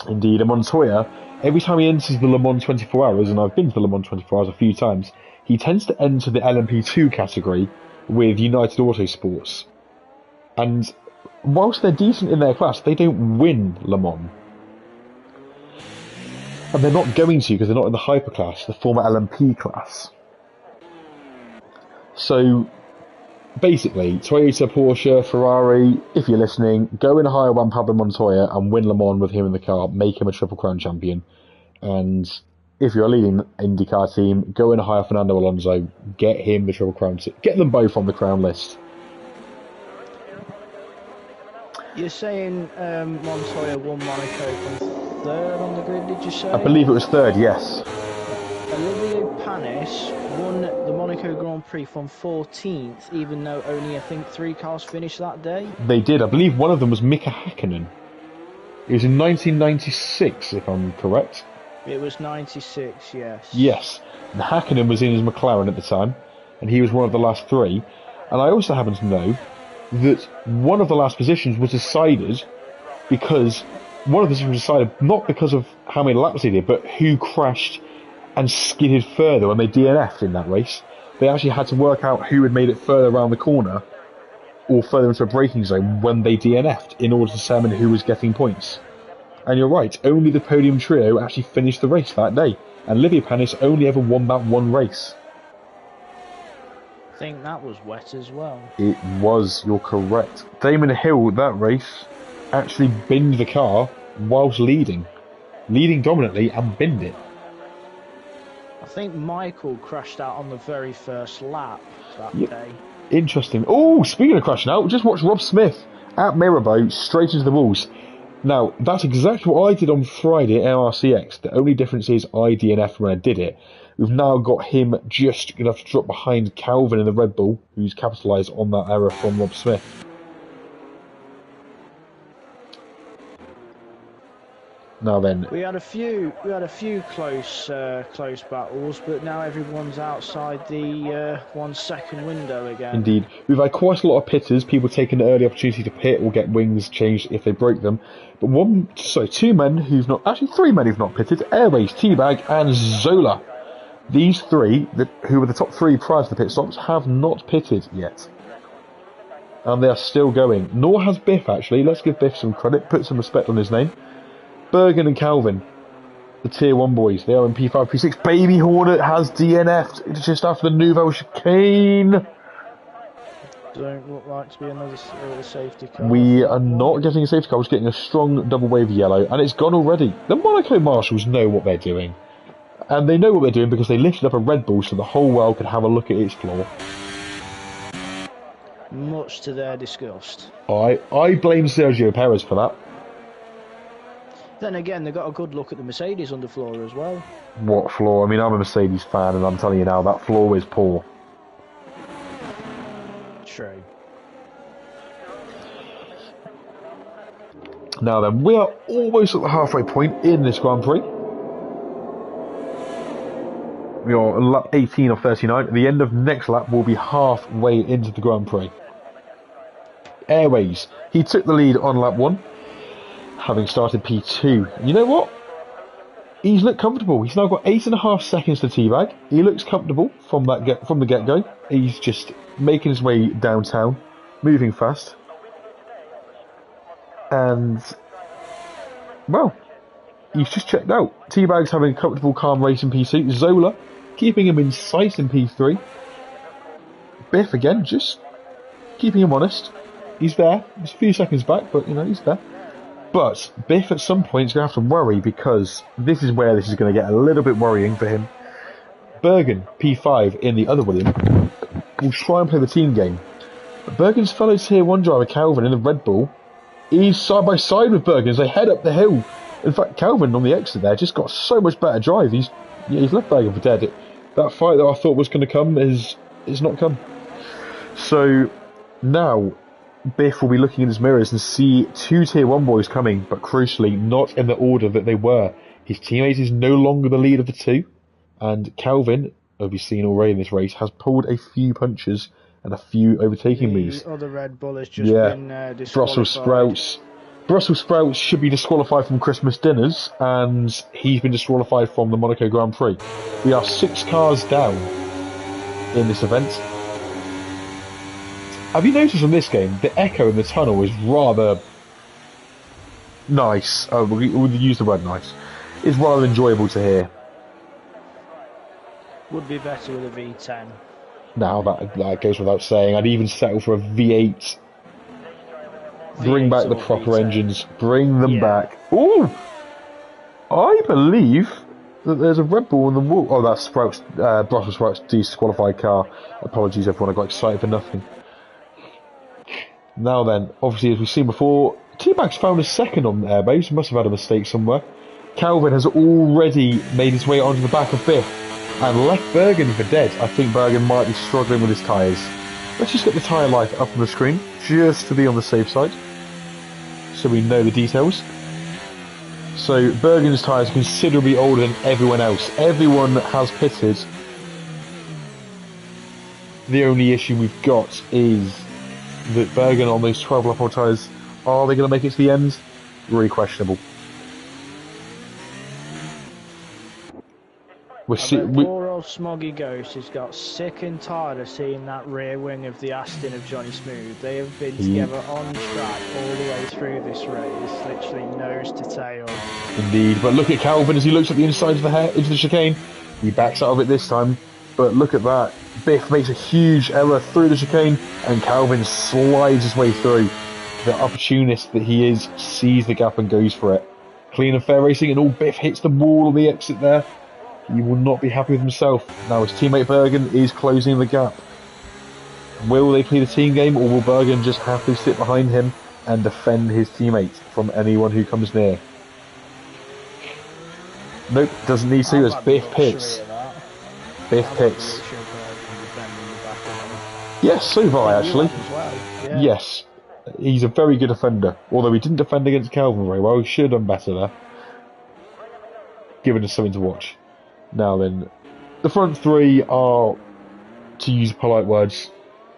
Indeed, and Montoya, every time he enters the Le Mans 24 hours, and I've been to the Le Mans 24 hours a few times, he tends to enter the LMP2 category with United Autosports. And whilst they're decent in their class, they don't win Le Mans. And they're not going to because they're not in the hyperclass, the former LMP class. So, basically, Toyota, Porsche, Ferrari, if you're listening, go and hire Juan Pablo Montoya and win Le Mans with him in the car, make him a Triple Crown champion. And if you're a leading IndyCar team, go and hire Fernando Alonso, get him the Triple Crown, get them both on the crown list. You're saying Montoya won Monaco from 3rd on the grid, did you say? I believe it was 3rd, yes. Olivier Panis won the Monaco Grand Prix from 14th, even though only, I think, 3 cars finished that day. They did. I believe one of them was Mika Häkkinen. It was in 1996, if I'm correct. It was 96, yes. Yes. And Häkkinen was in his McLaren at the time, and he was one of the last 3. And I also happen to know that one of the last positions was decided because one of the positions was decided not because of how many laps they did, but who crashed and skidded further when they DNF'd in that race. They actually had to work out who had made it further around the corner or further into a braking zone when they DNF'd in order to determine who was getting points. And you're right, only the podium trio actually finished the race that day, and Olivier Panis only ever won that one race. think that was wet as well. It was, you're correct. Damon Hill, that race, actually binned the car whilst leading dominantly and binned it. I think Michael crashed out on the very first lap that day. Interesting. Oh, speaking of crashing out, just watch Rob Smith at Mirabeau straight into the walls. Now, that's exactly what I did on Friday at MRCX. The only difference is I DNF'd when I did it. We've now got him just going to have to drop behind Calvin in the Red Bull, who's capitalised on that error from Rob Smith. Now then, we had a few close battles, but now everyone's outside the 1 second window again. Indeed, we've had quite a lot of pitters, people taking the early opportunity to pit or get wings changed if they break them. But three men who've not pitted: Airways, Teabag, and Zola. These three, who were the top three prior to the pit stops, have not pitted yet. And they are still going. Nor has Biff, actually. Let's give Biff some credit, put some respect on his name. Bergen and Calvin, the Tier 1 boys, they are in P5, P6. Baby Hornet has DNF'd just after the Nouvelle chicane. Don't look like to be another safety car. We are not getting a safety car, we're just getting a strong double wave yellow, and it's gone already. The Monaco marshals know what they're doing. And they know what they're doing because they lifted up a Red Bull so the whole world could have a look at its floor. Much to their disgust. I blame Sergio Perez for that. Then again, they got a good look at the Mercedes underfloor as well. What floor? I mean, I'm a Mercedes fan, and I'm telling you now, that floor is poor. True. Now then, we are almost at the halfway point in this Grand Prix. We are on lap 18 of 39. At the end of next lap, we'll be halfway into the Grand Prix. Airways, he took the lead on lap 1. Having started P2. You know what? He's looked comfortable. He's now got 8.5 seconds to teabag. He looks comfortable from the get-go. He's just making his way downtown, moving fast. And, well, he's just checked out. Teabag's having a comfortable, calm race in P2. Zola keeping him in sight in P3. Biff, again, just keeping him honest. He's there. He's a few seconds back, but, he's there. But Biff at some point is going to have to worry because this is where this is going to get a little bit worrying for him. Bergen, P5 in the other William, will try and play the team game. But Bergen's fellow Tier 1 driver Calvin in the Red Bull, he's side by side with Bergen as they head up the hill. In fact, Calvin on the exit there just got so much better drive. He's left Bergen for dead. That fight that I thought was going to come is not come. So now Biff will be looking in his mirrors and see two Tier 1 boys coming, but crucially not in the order that they were. His teammate is no longer the lead of the two, and Calvin, as we've seen already in this race, has pulled a few punches and a few overtaking moves. The other Red Bull has just been disqualified. Brussels Sprouts should be disqualified from Christmas dinners, and he's been disqualified from the Monaco Grand Prix. We are 6 cars down in this event. Have you noticed in this game, the echo in the tunnel is rather nice. Oh, we'll use the word nice. It's rather enjoyable to hear. Would be better with a V10. Now that goes without saying. I'd even settle for a V8. Bring back the proper V10 engines. Bring them back. Ooh! I believe that there's a Red Bull on the wall. Oh, that's Brussels Sprouts disqualified car. Apologies everyone, I got excited for nothing. Now then, obviously as we've seen before, T-Bag's found a second on airbase, must have had a mistake somewhere. Calvin has already made his way onto the back of Biff and left Bergen for dead. I think Bergen might be struggling with his tyres. Let's just get the tyre life up on the screen, just to be on the safe side, so we know the details. So Bergen's tyres are considerably older than everyone else. Everyone has pitted. The only issue we've got is that Bergen on those 12 lap tyres, are they going to make it to the end? Really questionable. Poor old Smoggy Ghost has got sick and tired of seeing that rear wing of the Aston of Johnny Smooth. They have been together on track all the way through this race, literally nose to tail. Indeed, but look at Calvin as he looks at the inside of the into the chicane. He backs out of it this time. But look at that. Biff makes a huge error through the chicane, and Calvin slides his way through. The opportunist that he is sees the gap and goes for it. Clean and fair racing, and Biff hits the wall on the exit there. He will not be happy with himself. Now his teammate Bergen is closing the gap. Will they play the team game, or will Bergen just happily sit behind him and defend his teammate from anyone who comes near? Nope, doesn't need to as Biff pits. Biff pits. Yes, so far actually. Yes. He's a very good defender, although he didn't defend against Calvin very well. He should have done better there. Giving us something to watch. Now then, the front three are, to use polite words,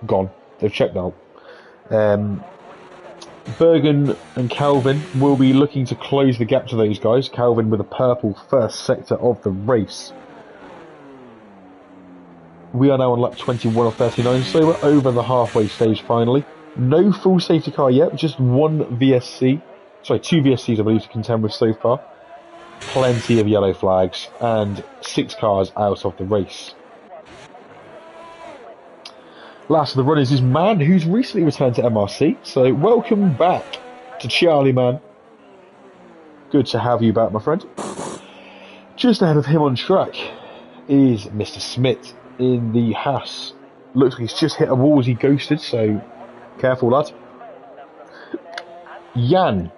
gone. They've checked out. Bergen and Calvin will be looking to close the gap to those guys. Calvin with a purple first sector of the race. We are now on lap 21 of 39, so we're over the halfway stage finally. No full safety car yet, just one VSC. Sorry, two VSCs I believe to contend with so far. Plenty of yellow flags and 6 cars out of the race. Last of the runners is Man, who's recently returned to MRC. So welcome back to Charlie, man. Good to have you back, my friend. Just ahead of him on track is Mr. Smith in the Haas. Looks like he's just hit a wall as he ghosted, so careful, lad. Jan.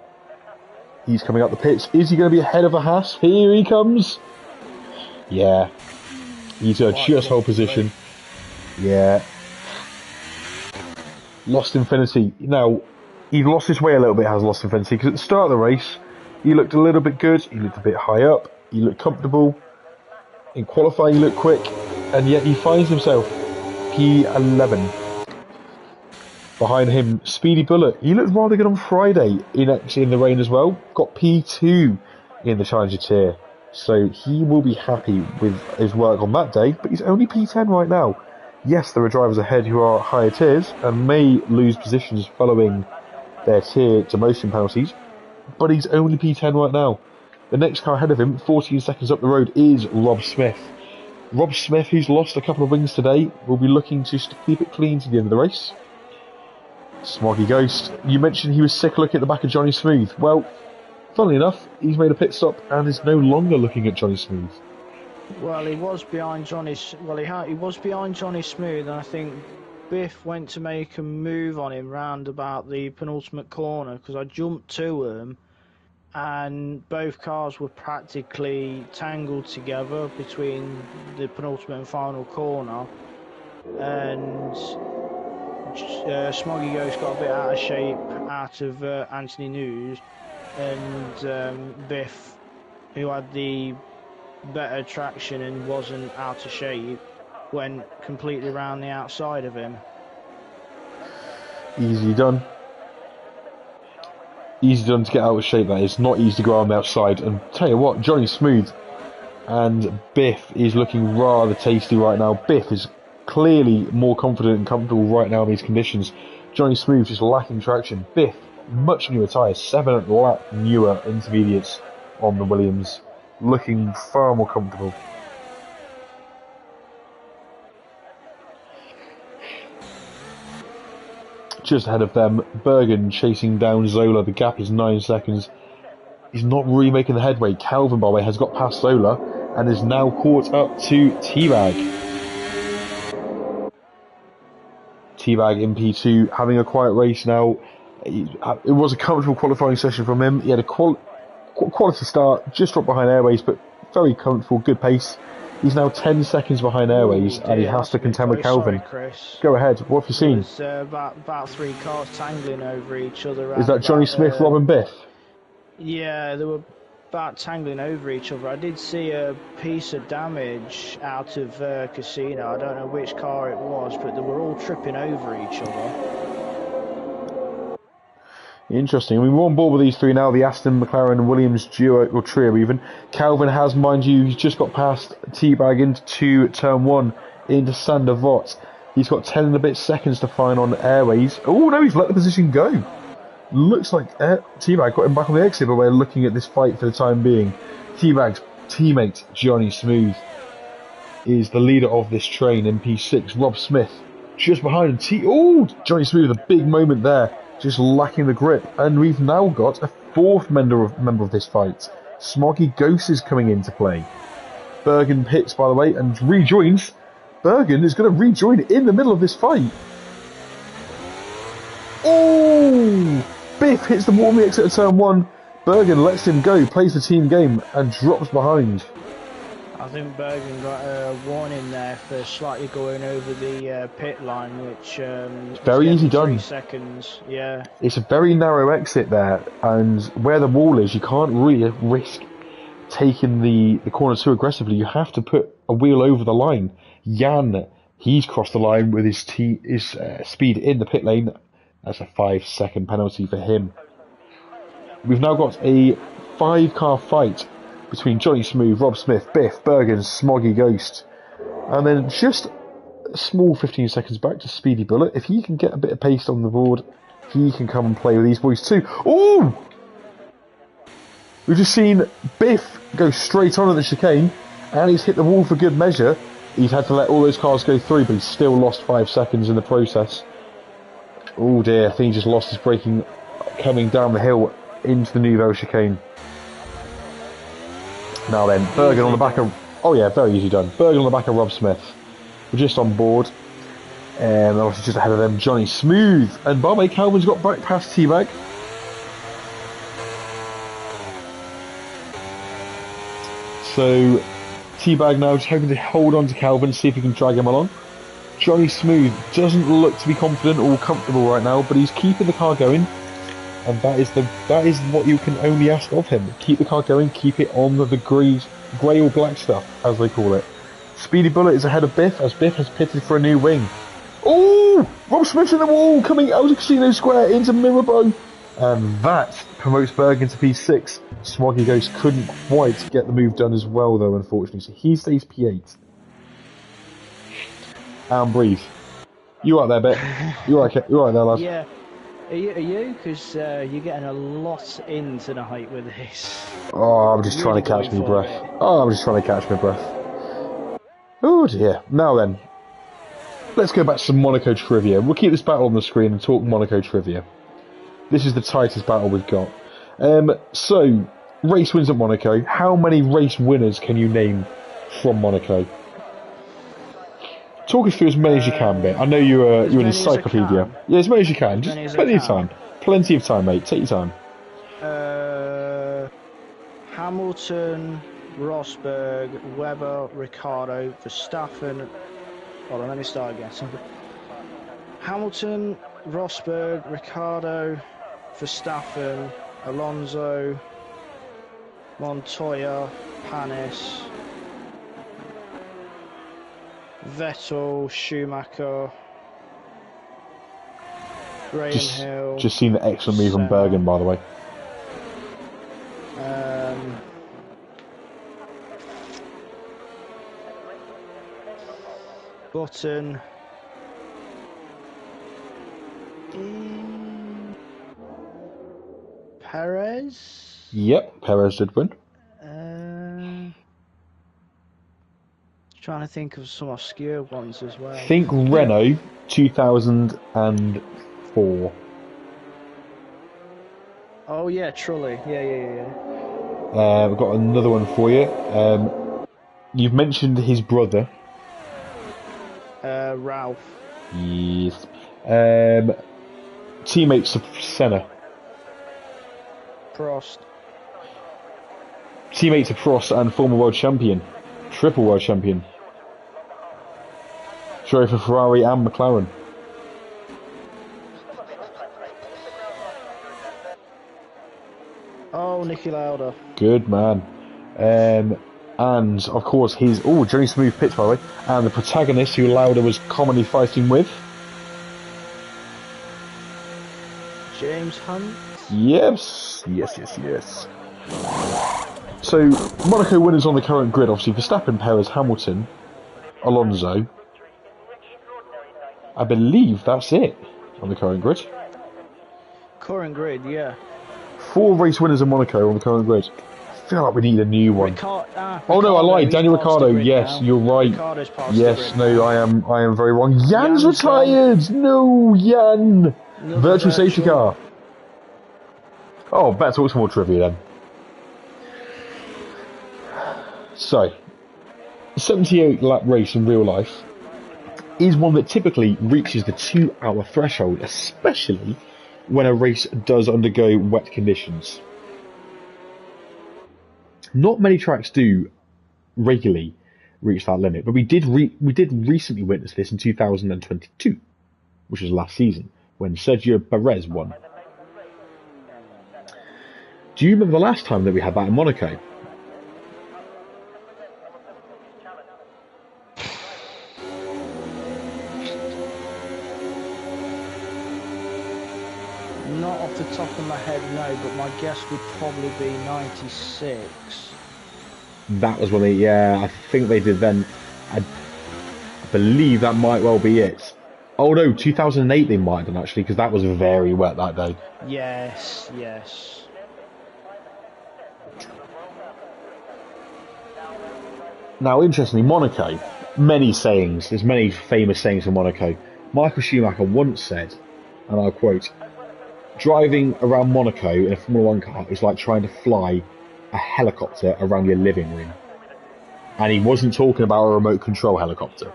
He's coming up the pits. Is he going to be ahead of a Haas? Here he comes. Yeah. He's going to just hold position. Yeah. Lost Infinity. Now, he lost his way a little bit, has Lost Infinity, because at the start of the race, he looked a little bit good. He looked a bit high up. He looked comfortable. In qualifying, he looked quick. And yet he finds himself P11. Behind him, Speedy Bullet. He looked rather good on Friday, actually in the rain as well. Got P2 in the Challenger tier. So he will be happy with his work on that day, but he's only P10 right now. Yes, there are drivers ahead who are higher tiers and may lose positions following their tier demotion penalties, but he's only P10 right now. The next car ahead of him, 14 seconds up the road, is Rob Smith. Rob Smith, who's lost a couple of wins today, will be looking to keep it clean to the end of the race. Smoggy Ghost, you mentioned he was sick looking at the back of Johnny Smooth. Well, funnily enough, he's made a pit stop and is no longer looking at Johnny Smooth. Well, he was behind Johnny. Well, he was behind Johnny Smooth, and I think Biff went to make a move on him round about the penultimate corner because I jumped to him, and both cars were practically tangled together between the penultimate and final corner, and Smoggy Ghost got a bit out of shape out of Anthony News, and Biff, who had the better traction and wasn't out of shape, went completely round the outside of him. Easy done. Easy done to get out of shape, that is. Not easy to go on the outside. And tell you what, Johnny Smooth and Biff is looking rather tasty right now. Biff is clearly more confident and comfortable right now in these conditions. Johnny Smooth just lacking traction. Biff, much newer tyres, 7 lap newer intermediates on the Williams, looking far more comfortable. Just ahead of them, Bergen chasing down Zola. The gap is 9 seconds. He's not really making the headway. Calvin, by the way, has got past Zola and is now caught up to T-Bag. T-Bag in P2, having a quiet race now. It was a comfortable qualifying session from him. He had a quality start, just dropped behind Airways, but very comfortable, good pace. He's now 10 seconds behind Airways, and he has to contend with Calvin. Sorry, Chris. Go ahead, what have you seen? There's about 3 cars tangling over each other. Is that Johnny Smith, Rob and Biff? Yeah, they were about tangling over each other. I did see a piece of damage out of Casino. I don't know which car it was, but they were all tripping over each other. Interesting. I mean, we're on board with these three now, the Aston, McLaren, Williams duo, or trio even. Calvin has, mind you, he's just got past T-Bag into turn 1, into Sander Vott. He's got 10 and a bit seconds to find on Airways. Oh no, he's let the position go. Looks like T-Bag got him back on the exit, but we're looking at this fight for the time being. T-Bag's teammate, Johnny Smooth. is the leader of this train in P6, Rob Smith. Just behind him, Johnny Smooth with a big moment there, just lacking the grip. And we've now got a fourth member of this fight. Smoggy Ghost is coming into play. Bergen pits, by the way, and rejoins. Bergen is going to rejoin in the middle of this fight. Oh! Biff hits the wall on the exit of turn 1. Bergen lets him go, plays the team game, and drops behind. I think Bergen got a warning there for slightly going over the pit line, which very easy done. 3 seconds, yeah. It's a very narrow exit there, and where the wall is, you can't really risk taking the corner too aggressively. You have to put a wheel over the line. Jan, he's crossed the line with his speed in the pit lane. That's a 5-second penalty for him. We've now got a 5-car fight between Johnny Smooth, Rob Smith, Biff, Bergen, Smoggy Ghost. And then just a small 15 seconds back to Speedy Bullet. If he can get a bit of pace on the board, he can come and play with these boys too. Oh! We've just seen Biff go straight on at the chicane, and he's hit the wall for good measure. He's had to let all those cars go through, but he's still lost 5 seconds in the process. Oh dear, I think he just lost his braking coming down the hill into the Nouveau chicane. Now then, Bergen on the back of... Oh yeah, very easy done. Bergen on the back of Rob Smith. We're just on board. And obviously just ahead of them, Johnny Smooth. And by the way, Calvin's got back past T-Bag. So, T-Bag now just hoping to hold on to Calvin, see if he can drag him along. Johnny Smooth doesn't look to be confident or comfortable right now, but he's keeping the car going. And that is what you can only ask of him. Keep the car going, keep it on the grey or black stuff, as they call it. Speedy Bullet is ahead of Biff, as Biff has pitted for a new wing. Oh! Rob Smith's in the wall, coming out of Casino Square into Mirabeau. And that promotes Bergen to P6. Smoggy Ghost couldn't quite get the move done as well, though, unfortunately. So he stays P8. And breathe. You right there, Bit? You right there, lad? Yeah. Are you? Because you're getting a lot in tonight with this. Oh, I'm just trying to catch my breath. Oh dear. Now then, let's go back to some Monaco trivia. We'll keep this battle on the screen and talk Monaco trivia. This is the tightest battle we've got. So, race wins at Monaco. How many race winners can you name from Monaco? Talk us through as many as you can, Bit. I know you're an encyclopedia. Yeah, as many as you can. Just plenty of time. Plenty of time, mate. Take your time. Hamilton, Rosberg, Webber, Ricciardo, Verstappen. Hold on, let me start again. Hamilton, Rosberg, Ricciardo, Verstappen, Alonso, Montoya, Panis, Vettel, Schumacher, Graham Hill. Just seen the excellent move from Bergen, by the way. Button. Perez? Yep, Perez did win. Trying to think of some obscure ones as well. Think Renault 2004. Oh yeah, Trulli. Yeah. We've got another one for you. You've mentioned his brother. Ralph. Yes. Teammates of Senna. Prost. Teammates of Prost and former world champion. Triple world champion. Sorry for Ferrari and McLaren. Oh, Niki Lauda. Good man. And of course his Johnny Smooth pits, by the way, and the protagonist who Lauda was commonly fighting with. James Hunt. Yes. So Monaco winners on the current grid, obviously Verstappen, Perez, Hamilton, Alonso. I believe that's it on the current grid. Current grid, yeah. 4 race winners in Monaco on the current grid. feel like we need a new one. Oh no, I lied. Daniel Ricciardo. Yes, you're right. Yes, no, I am very wrong. Jan's retired. No, Jan. Virtual safety car. Oh, better talk some more trivia then. So, 78 lap race in real life is one that typically reaches the 2-hour threshold, especially when a race does undergo wet conditions. Not many tracks do regularly reach that limit, but we did recently witness this in 2022, which was last season, when Sergio Perez won. Do you remember the last time that we had that in Monaco? Not off the top of my head, no, but my guess would probably be 96. That was when I think they did then. I believe that might well be it. Oh no, 2008 they might have done actually, because that was very wet that day. Yes, yes. Now, interestingly, Monaco, there's many famous sayings from Monaco. Michael Schumacher once said, and I'll quote, "Driving around Monaco in a Formula 1 car is like trying to fly a helicopter around your living room." And he wasn't talking about a remote control helicopter.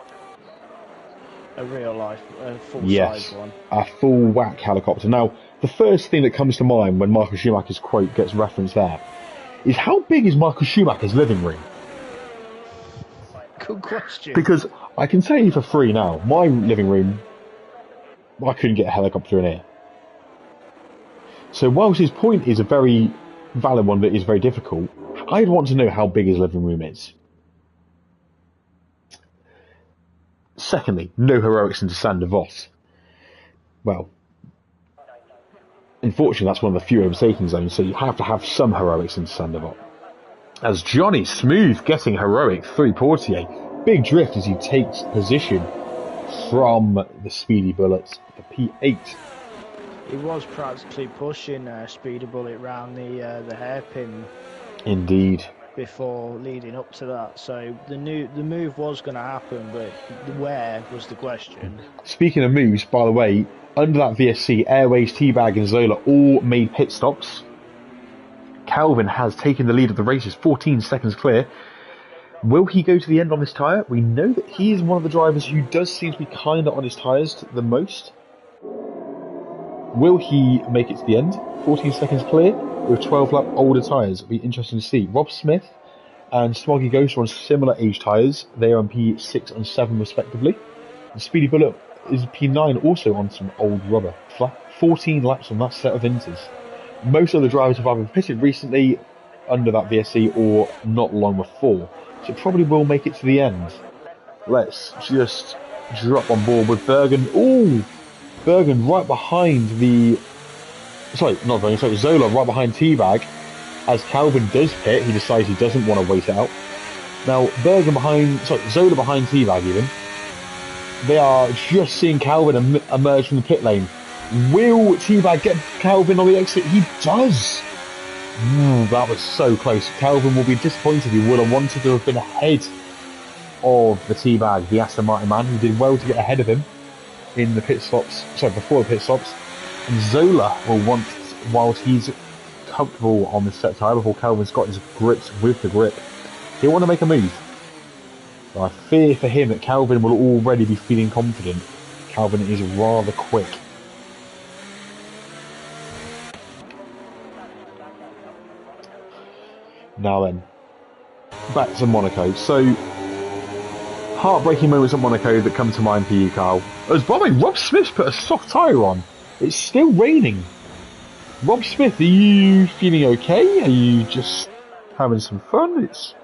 A real life, a full-size one. A full whack helicopter. Now, the first thing that comes to mind when Michael Schumacher's quote gets referenced there is, how big is Michael Schumacher's living room? Good question. Because I can tell you for free now, my living room, I couldn't get a helicopter in here. So whilst his point is a very valid one that is very difficult, I'd want to know how big his living room is. Secondly, no heroics into Sander Vos. Well, unfortunately that's one of the few overtaking zones, so you have to have some heroics into Sander Vos. As Johnny Smooth getting heroic through Portier. Big drift as he takes position from the Speedy Bullet, the P8. He was practically pushing Speedy Bullet round the hairpin. Indeed. Before leading up to that, so the move was going to happen, but where was the question. Speaking of moves, by the way, under that VSC, Airways, Teabag and Zola all made pit stops. Calvin has taken the lead of the races, 14 seconds clear. Will he go to the end on this tyre? We know that he is one of the drivers who does seem to be kind of on his tyres the most. Will he make it to the end? 14 seconds clear with 12 lap older tyres. It'll be interesting to see. Rob Smith and Smoggy Ghost are on similar age tyres. They are on P6 and 7 respectively. And Speedy Bullet is P9, also on some old rubber. 14 laps on that set of inters. Most of the drivers have either pitted recently under that VSC or not long before. So it probably will make it to the end. Let's just drop on board with Bergen. Ooh! Bergen right behind Zola right behind Teabag. As Calvin does pit, he decides he doesn't want to wait it out. Now, Zola behind Teabag even. They are just seeing Calvin emerge from the pit lane. Will Teabag get Calvin on the exit? He does! That was so close. Calvin will be disappointed. He would have wanted to have been ahead of the Teabag, the Aston Martin man, who did well to get ahead of him in the pit stops, before the pit stops. And Zola will want, whilst he's comfortable on the set tyre, before Calvin's got his grips with the grip, he'll want to make a move. But I fear for him that Calvin will already be feeling confident. Calvin is rather quick. Now then, back to Monaco. So, heartbreaking moments at Monaco that come to mind for you, Carl. As by the way, Rob Smith put a soft tyre on. It's still raining. Rob Smith, are you feeling okay? Are you just having some fun? It's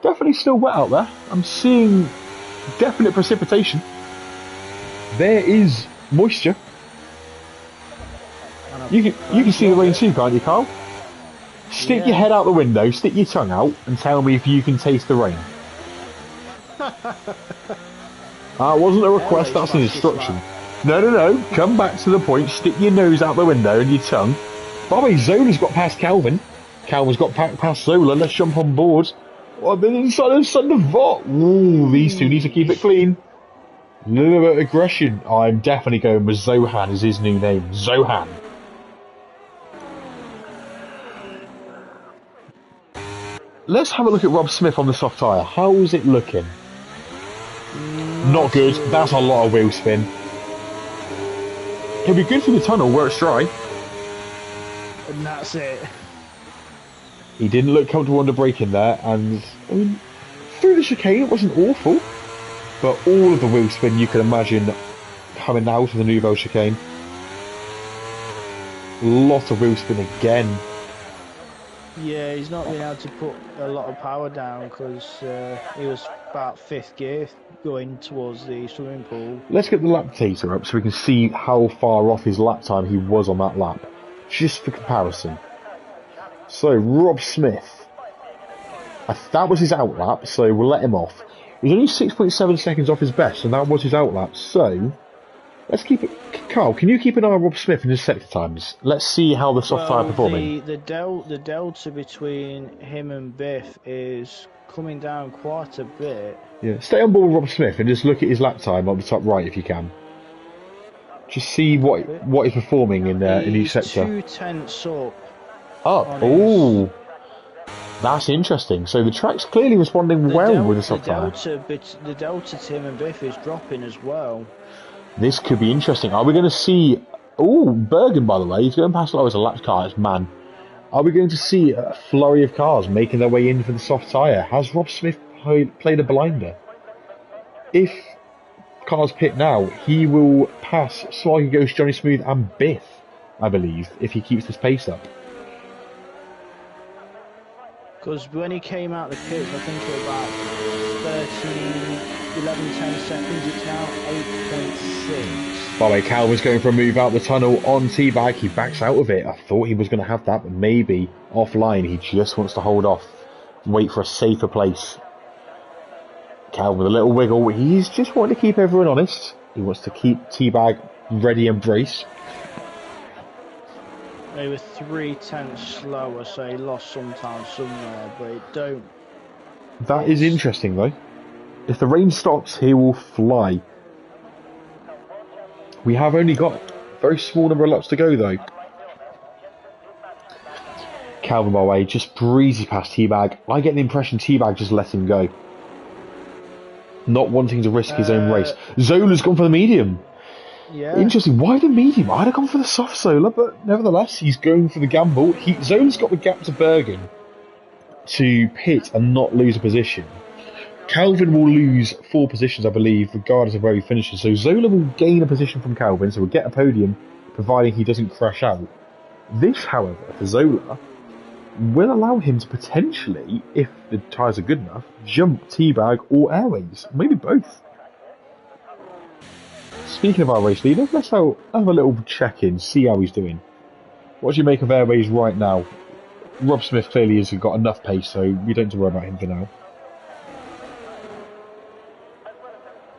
definitely still wet out there. I'm seeing definite precipitation. There is moisture. You can see the rain too, can't you, Carl? Stick your head out the window, stick your tongue out, and tell me if you can taste the rain. That wasn't a request, that's an instruction. No, come back to the point, stick your nose out the window and your tongue. By the way, Zola's got past Calvin. Calvin's got past Zola. Let's jump on board. Oh, then inside the Vought. Ooh, these two need to keep it clean. A little bit of aggression. I'm definitely going with Zohan is his new name. Zohan. Let's have a look at Rob Smith on the soft tyre. How is it looking? Not good. That's a lot of wheel spin. He'll be good through the tunnel where it's dry. And that's it. He didn't look comfortable under braking there, and I mean, through the chicane it wasn't awful, but all of the wheel spin you could imagine coming out of the Nouvelle chicane. Lot of wheel spin again. Yeah, he's not been able to put a lot of power down because he was about 5th gear going towards the swimming pool. Let's get the lap data up so we can see how far off his lap time he was on that lap, just for comparison. So, Rob Smith, that was his out lap, so we'll let him off. He's only 6.7 seconds off his best, and that was his out lap, so let's keep it. Carl, can you keep an eye on Rob Smith and his sector times? Let's see how the soft tyre performing. The delta between him and Biff is coming down quite a bit. Yeah, stay on board with Rob Smith and just look at his lap time on the top right if you can. Just see what he's performing in each sector. 2/10 up. Oh, that's interesting. So the track's clearly responding well with the soft tyre. The delta to him and Biff is dropping as well. This could be interesting. Are we going to see... Oh, Bergen, by the way. He's going past Lois a lap car. It's man. Are we going to see a flurry of cars making their way in for the soft tyre? Has Rob Smith played a blinder? If cars pit now, he will pass Swaggy Ghost, Johnny Smooth and Biff, I believe, if he keeps this pace up. Because when he came out the pits, I think it was about 10 seconds, it's now 8.6. By the way, Calvin's going for a move out the tunnel on Teabag. He backs out of it. I thought he was going to have that, but maybe offline he just wants to hold off, wait for a safer place. Calvin with a little wiggle. He's just wanting to keep everyone honest. He wants to keep Teabag ready and braced. They were 3/10 slower, so he lost sometime somewhere, but it don't. That is interesting though. If the rain stops, he will fly. We have only got a very small number of laps to go though. Calvin, by the way, just breezy past Teabag. I get the impression Teabag just let him go. Not wanting to risk his own race. Zola's gone for the medium. Yeah. Interesting. Why the medium? I'd have gone for the soft Zola, but nevertheless, he's going for the gamble. Zola's got the gap to Bergen to pit and not lose a position. Calvin will lose 4 positions, I believe, regardless of where he finishes. So Zola will gain a position from Calvin, so we'll get a podium, providing he doesn't crash out. This, however, for Zola, will allow him to potentially, if the tyres are good enough, jump Teabag or Airways. Maybe both. Speaking of our race leader, let's have a little check-in, see how he's doing. What do you make of Airways right now? Rob Smith clearly has got enough pace, so we don't have to worry about him for now.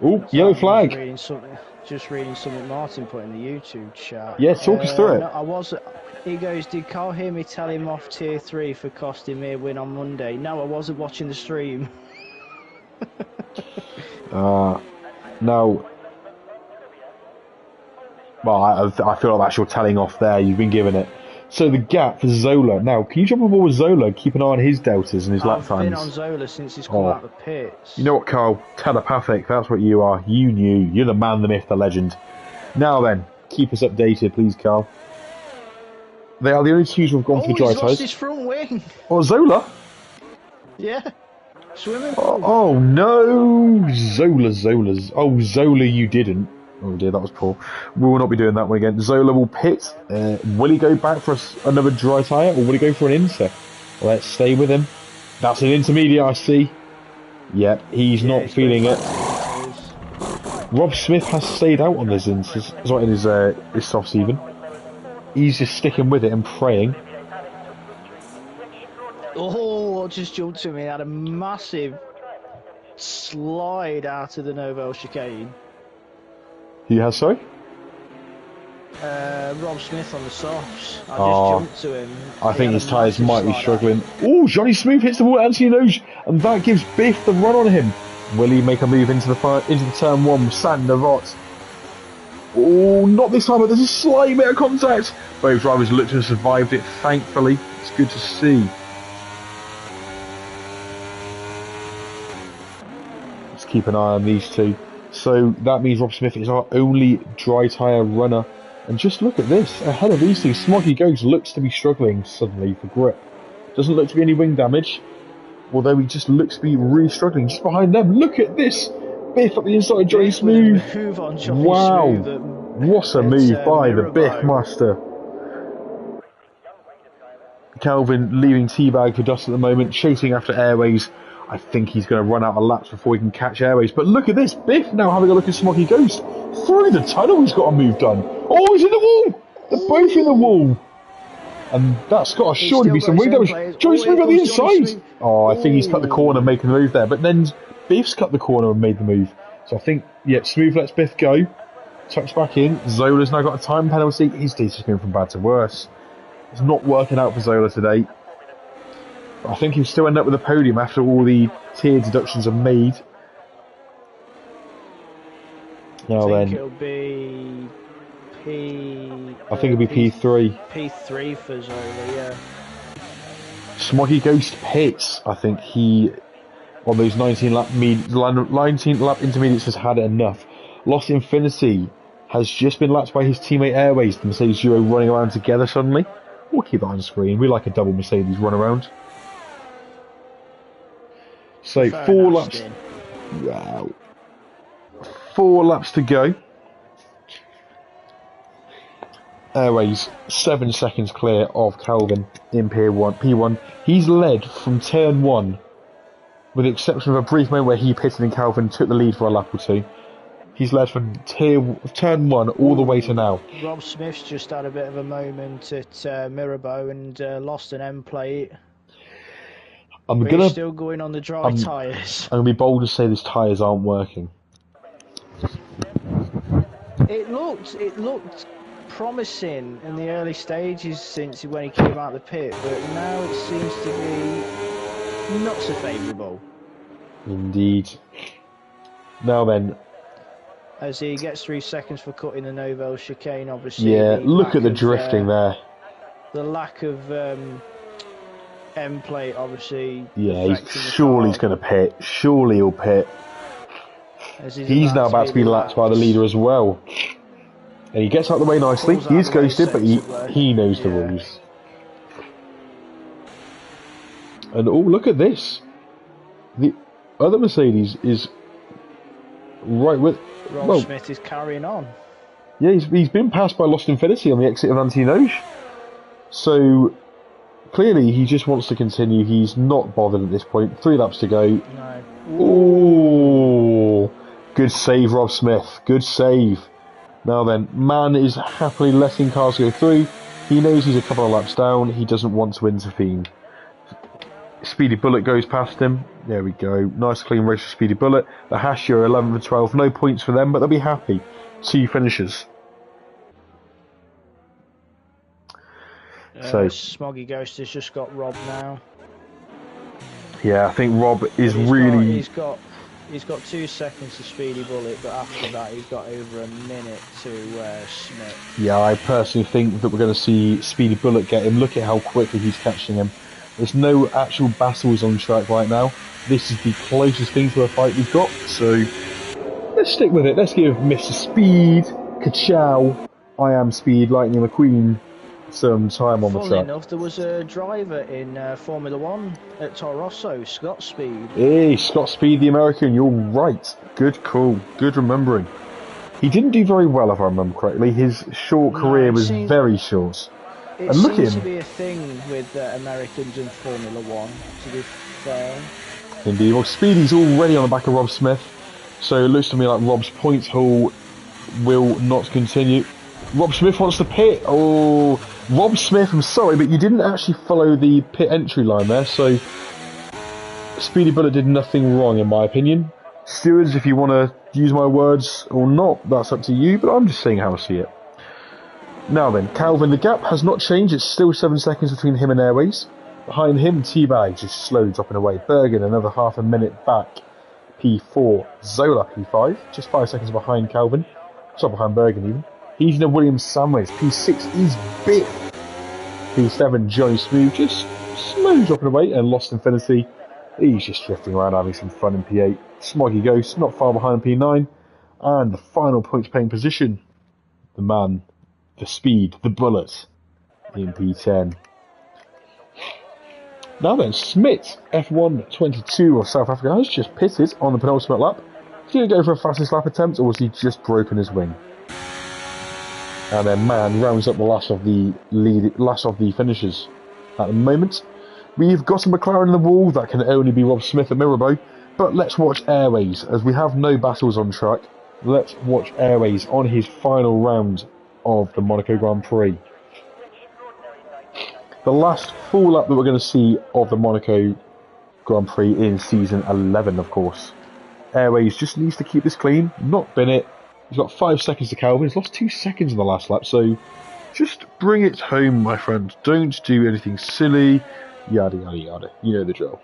Oh, yellow flag. Just reading something Martin put in the YouTube chat. Yeah, talk us through it. No, he goes, did Carl hear me tell him off tier 3 for costing me a win on Monday? No, I wasn't watching the stream. No. Well, I feel like that's your telling off there. You've been given it. So the gap for Zola. Now, can you jump on board with Zola? Keep an eye on his deltas and his lap times. I've been on Zola since he's come out of the pits. You know what, Carl? Telepathic. That's what you are. You knew. You're the man, the myth, the legend. Now then, keep us updated, please, Carl. They are the only two who have gone for the dry he's tyres. lost his front wing. Oh, Zola? Yeah. Swimming pool. Oh no! Zola's. Oh, Zola, you didn't. Oh dear, that was poor. We will not be doing that one again. Zola will pit. Will he go back for another dry tyre, or will he go for an inter? Let's stay with him. That's an intermediate, I see. Yep, he's not feeling it. Rob Smith has stayed out on this in his softs even. He's just sticking with it and praying. Oh, just jumped to me. Had a massive slide out of the Nouvelle chicane. He has, sorry? Rob Smith on the softs. I just Oh, jumped to him. I think his tyres might be slide struggling. Oh, Johnny Smooth hits the wall at Anthony Noge, and that gives Biff the run on him. Will he make a move into the turn one with Sander Rott? Oh, not this time, but there's a slight bit of contact. Both drivers looked to have survived it, thankfully. It's good to see. Let's keep an eye on these two. So that means Rob Smith is our only dry tyre runner. And just look at this. Ahead of these two, Smoggy Ghost looks to be struggling suddenly for grip. Doesn't look to be any wing damage. Although he just looks to be really struggling. Just behind them, look at this. Biff up the inside, Johnny Smooth. Wow. What a move by the Biff Master. Calvin leaving Teabag for dust at the moment, chasing after Airways. I think he's going to run out of laps before he can catch Airways. But look at this. Biff now having a look at Smoggy Ghost. Through the tunnel, he's got a move done. Oh, he's in the wall. They're both in the wall. And that's got to surely be some wing damage. Johnny Smooth on the inside. Oh, I think he's cut the corner making the move there. But then Biff's cut the corner and made the move. So I think, yeah, Smooth lets Biff go. Tucks back in. Zola's now got a time penalty. His day's just going from bad to worse. It's not working out for Zola today. But I think he'll still end up with a podium after all the tier deductions are made. Now I think then, it'll be I think it'll be P3. P3 for Zola, yeah. Smoggy Ghost pits. I think he, on those 19 lap intermediates, has had enough. Lost Infinity has just been lapped by his teammate Airways, the Mercedes duo running around together suddenly. We'll keep that on screen. We like a double Mercedes run around. So 4 laps. Wow. 4 laps to go. Airways 7 seconds clear of Calvin in P1. He's led from turn 1, with the exception of a brief moment where he pitted and Calvin took the lead for a lap or two. He's led from turn 1 all the way to now. Rob Smith's just had a bit of a moment at Mirabeau and lost an end plate. He's still going on the dry tyres. I'm going to be bold to say his tyres aren't working. It looked promising in the early stages since when he came out of the pit, but now it seems to be not so favourable. Indeed. Now then, as he gets 3 seconds for cutting the Novell chicane, obviously. Yeah, look at the drifting there. The lack of end plate, obviously. Yeah, surely he's going to pit. Surely he'll pit. He's now about to be lapped by the leader as well. And he gets out of the way nicely. He is ghosted, but he knows the rules. And oh, look at this. The other Mercedes is right with... Rob Smith is carrying on. Yeah, he's been passed by Lost Infinity on the exit of Antinoge. So, clearly he just wants to continue. He's not bothered at this point. 3 laps to go. No. Ooh. Good save, Rob Smith. Good save. Now then, Man is happily letting cars go through. He knows he's a couple of laps down. He doesn't want to intervene. Speedy Bullet goes past him. There we go. Nice clean race for Speedy Bullet. The Hashio 11 for 12. No points for them, but they'll be happy. 2 finishes. So Smoggy Ghost has just got Rob now. Yeah, I think Rob is really... He's got 2 seconds to Speedy Bullet, but after that he's got over a minute to Smith. Yeah, I personally think that we're going to see Speedy Bullet get him. Look at how quickly he's catching him. There's no actual battles on track right now. This is the closest thing to a fight we've got, so let's stick with it. Let's give Mr. Speed, Kachow, I Am Speed, Lightning McQueen some time on the track. Funnily enough, there was a driver in Formula 1 at Toro Rosso, Scott Speed. Hey, Scott Speed, the American, you're right. Good call, good remembering. He didn't do very well, if I remember correctly. His short career was very short. It seems to be a thing with Americans in Formula 1, to be fair. Indeed. Well, Speedy's already on the back of Rob Smith, so it looks to me like Rob's points haul will not continue. Rob Smith wants to pit. Oh, Rob Smith, I'm sorry, but you didn't actually follow the pit entry line there, so Speedy Bullet did nothing wrong, in my opinion. Stewards, if you want to use my words or not, that's up to you, but I'm just saying how I see it. Now then, Calvin, the gap has not changed. It's still 7 seconds between him and Airways. Behind him, T-Bag just slowly dropping away. Bergen, another half a minute back. P4, Zola, P5, just 5 seconds behind Calvin. Just behind Bergen even. He's in a Williams Sandwich. P6 is Biff. P7, Johnny Smooth, just slowly dropping away. And Lost Infinity, he's just drifting around having some fun in P8. Smoggy Ghost, not far behind P9. And the final points paying position, the man, the speed, the bullet, in P10. Now then, Smith, F1 22 of South Africa, has just pitted on the penultimate lap. Is he going to go for a fastest lap attempt, or has he just broken his wing? And then Man rounds up the last of the finishers. At the moment, we've got a McLaren in the wall. That can only be Rob Smith at Mirabeau. But let's watch Airways, as we have no battles on track. Let's watch Airways on his final round of the Monaco Grand Prix. The last full lap that we're going to see of the Monaco Grand Prix in season 11, of course. Airways just needs to keep this clean, not bin it. He's got 5 seconds to Calvin. He's lost 2 seconds in the last lap, so just bring it home, my friend. Don't do anything silly, yada yada yada. You know the drill.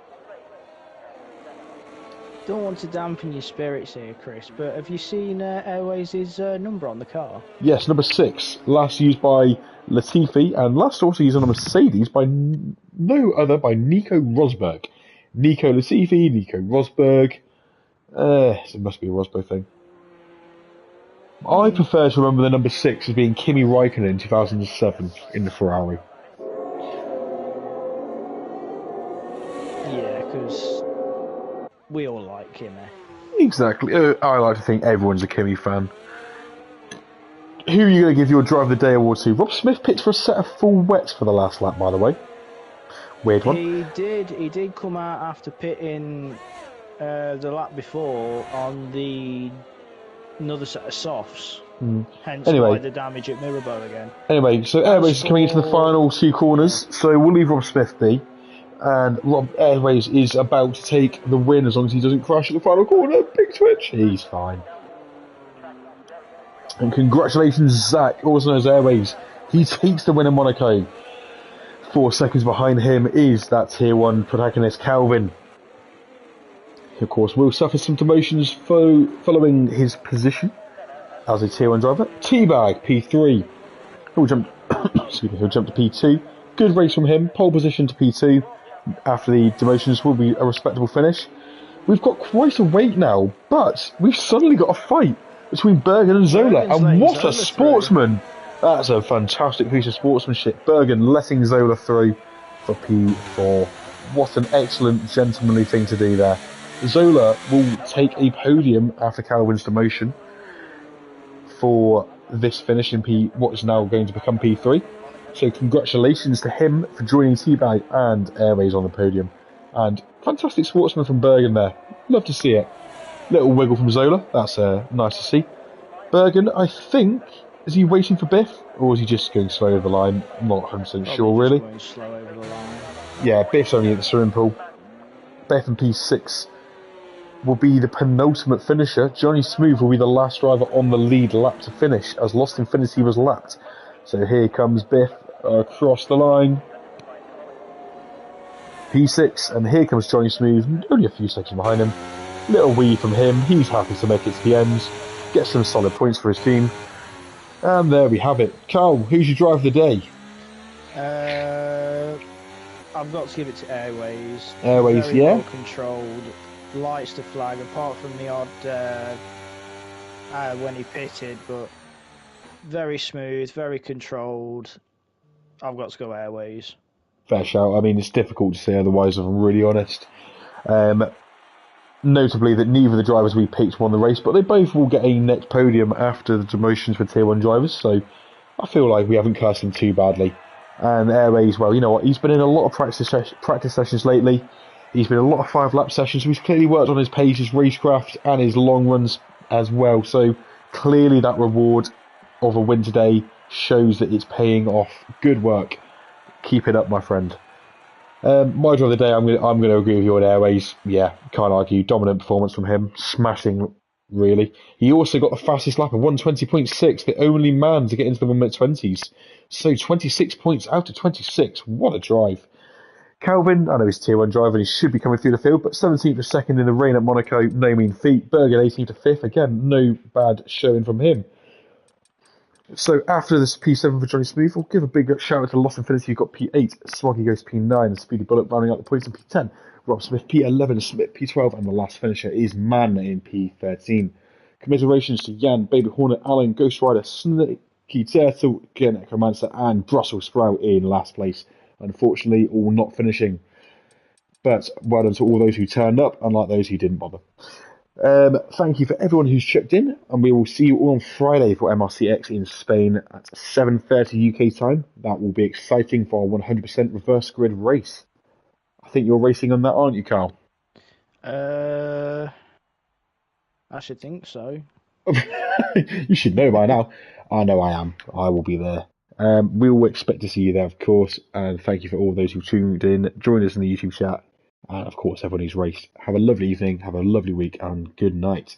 Don't want to dampen your spirits here, Chris, but have you seen Airways' number on the car? Yes, number 6. Last used by Latifi, and last also used on a Mercedes by no other, by Nico Rosberg. Nico Latifi, Nico Rosberg. It must be a Rosberg thing. I prefer to remember the number 6 as being Kimi Raikkonen in 2007 in the Ferrari. Yeah, because we all like Kimi. Exactly. I like to think everyone's a Kimi fan. Who are you going to give your Drive of the Day award to? Rob Smith picked for a set of full wets for the last lap, by the way. Weird one. He did come out after pitting the lap before on another set of softs. Hence why the damage at Mirabeau again. Anyway, so Airways is coming into the final 2 corners, so we'll leave Rob Smith be. And Rob Airways is about to take the win as long as he doesn't crash at the final corner. Big twitch. He's fine. And congratulations, Zach, also known as Airways. He takes the win in Monaco. 4 seconds behind him is that Tier 1 protagonist, Calvin. He, of course, will suffer some demotions following his position as a Tier 1 driver. T-Bag, P3. He'll jump to P2. Good race from him. Pole position to P2. After the demotions will be a respectable finish. We've got quite a wait now, but we've suddenly got a fight between Bergen and Zola. And what a sportsman! That's a fantastic piece of sportsmanship. Bergen letting Zola through for P4. What an excellent gentlemanly thing to do there. Zola will take a podium after Calvin's demotion for this finish in what is now going to become P3. So congratulations to him for joining T-Bag and Airways on the podium. And fantastic sportsman from Bergen there. Love to see it. Little wiggle from Zola. That's nice to see. Bergen, I think, is he waiting for Biff? Or is he just going slow over the line? I'm not 100% sure, really. Going slow over the line. Yeah, Biff's only at the swimming pool. Biff and P6 will be the penultimate finisher. Johnny Smooth will be the last driver on the lead lap to finish, as Lost Infinity was lapped. So here comes Biff across the line. P6, and here comes Johnny Smooth, only a few seconds behind him. Little wee from him, he's happy to make it to the end. Get some solid points for his team. And there we have it. Carl, who's your drive of the day? I've got to give it to Airways. Airways, Very yeah. well controlled, lights the flag, apart from the odd when he pitted, but very smooth, very controlled. I've got to go Airways. Fair shout. I mean, it's difficult to say otherwise, if I'm really honest. Notably that neither of the drivers we picked won the race, but they both will get a next podium after the demotions for Tier 1 drivers, so I feel like we haven't cursed him too badly. And Airways, well, you know what, he's been in a lot of practice sessions lately. He's been in a lot of 5-lap sessions, so he's clearly worked on his pace, his racecraft, and his long runs as well. So clearly that reward of a win today shows that it's paying off. Good work. Keep it up, my friend. My drive of the day, I'm going to agree with you on Airways. Yeah, can't argue. Dominant performance from him. Smashing really. He also got the fastest lap of 120.6, the only man to get into the 1 minute 20s. So 26 points out of 26. What a drive. Calvin, I know he's tier 1 driver and he should be coming through the field, but 17th to 2nd in the rain at Monaco, no mean feat. Bergen 18th to 5th, again, no bad showing from him. So after this P7 for Johnny Smooth, we'll give a big shout out to Lost Infinity, who got P8, Swaggy goes P9, and Speedy Bullet rounding out the points in P10. Rob Smith P11, Smith P12, and the last finisher is Man in P13. Commiserations to Jan, Baby Hornet, Alan, Ghost Rider, Snaky Turtle, Necromancer, and Brussels Sprout in last place. Unfortunately, all not finishing. But well done to all those who turned up, unlike those who didn't bother. Thank you for everyone who's checked in, and we will see you all on Friday for MRCX in Spain at 7:30 UK time. That will be exciting for our 100% reverse grid race. I think you're racing on that, aren't you, Carl? I should think so. You should know by now. I know I am. I will be there. We will expect to see you there, of course, and thank you for all those who tuned in, joined us in the YouTube chat, and of course everyone who's raced. Have a lovely evening, have a lovely week, and good night.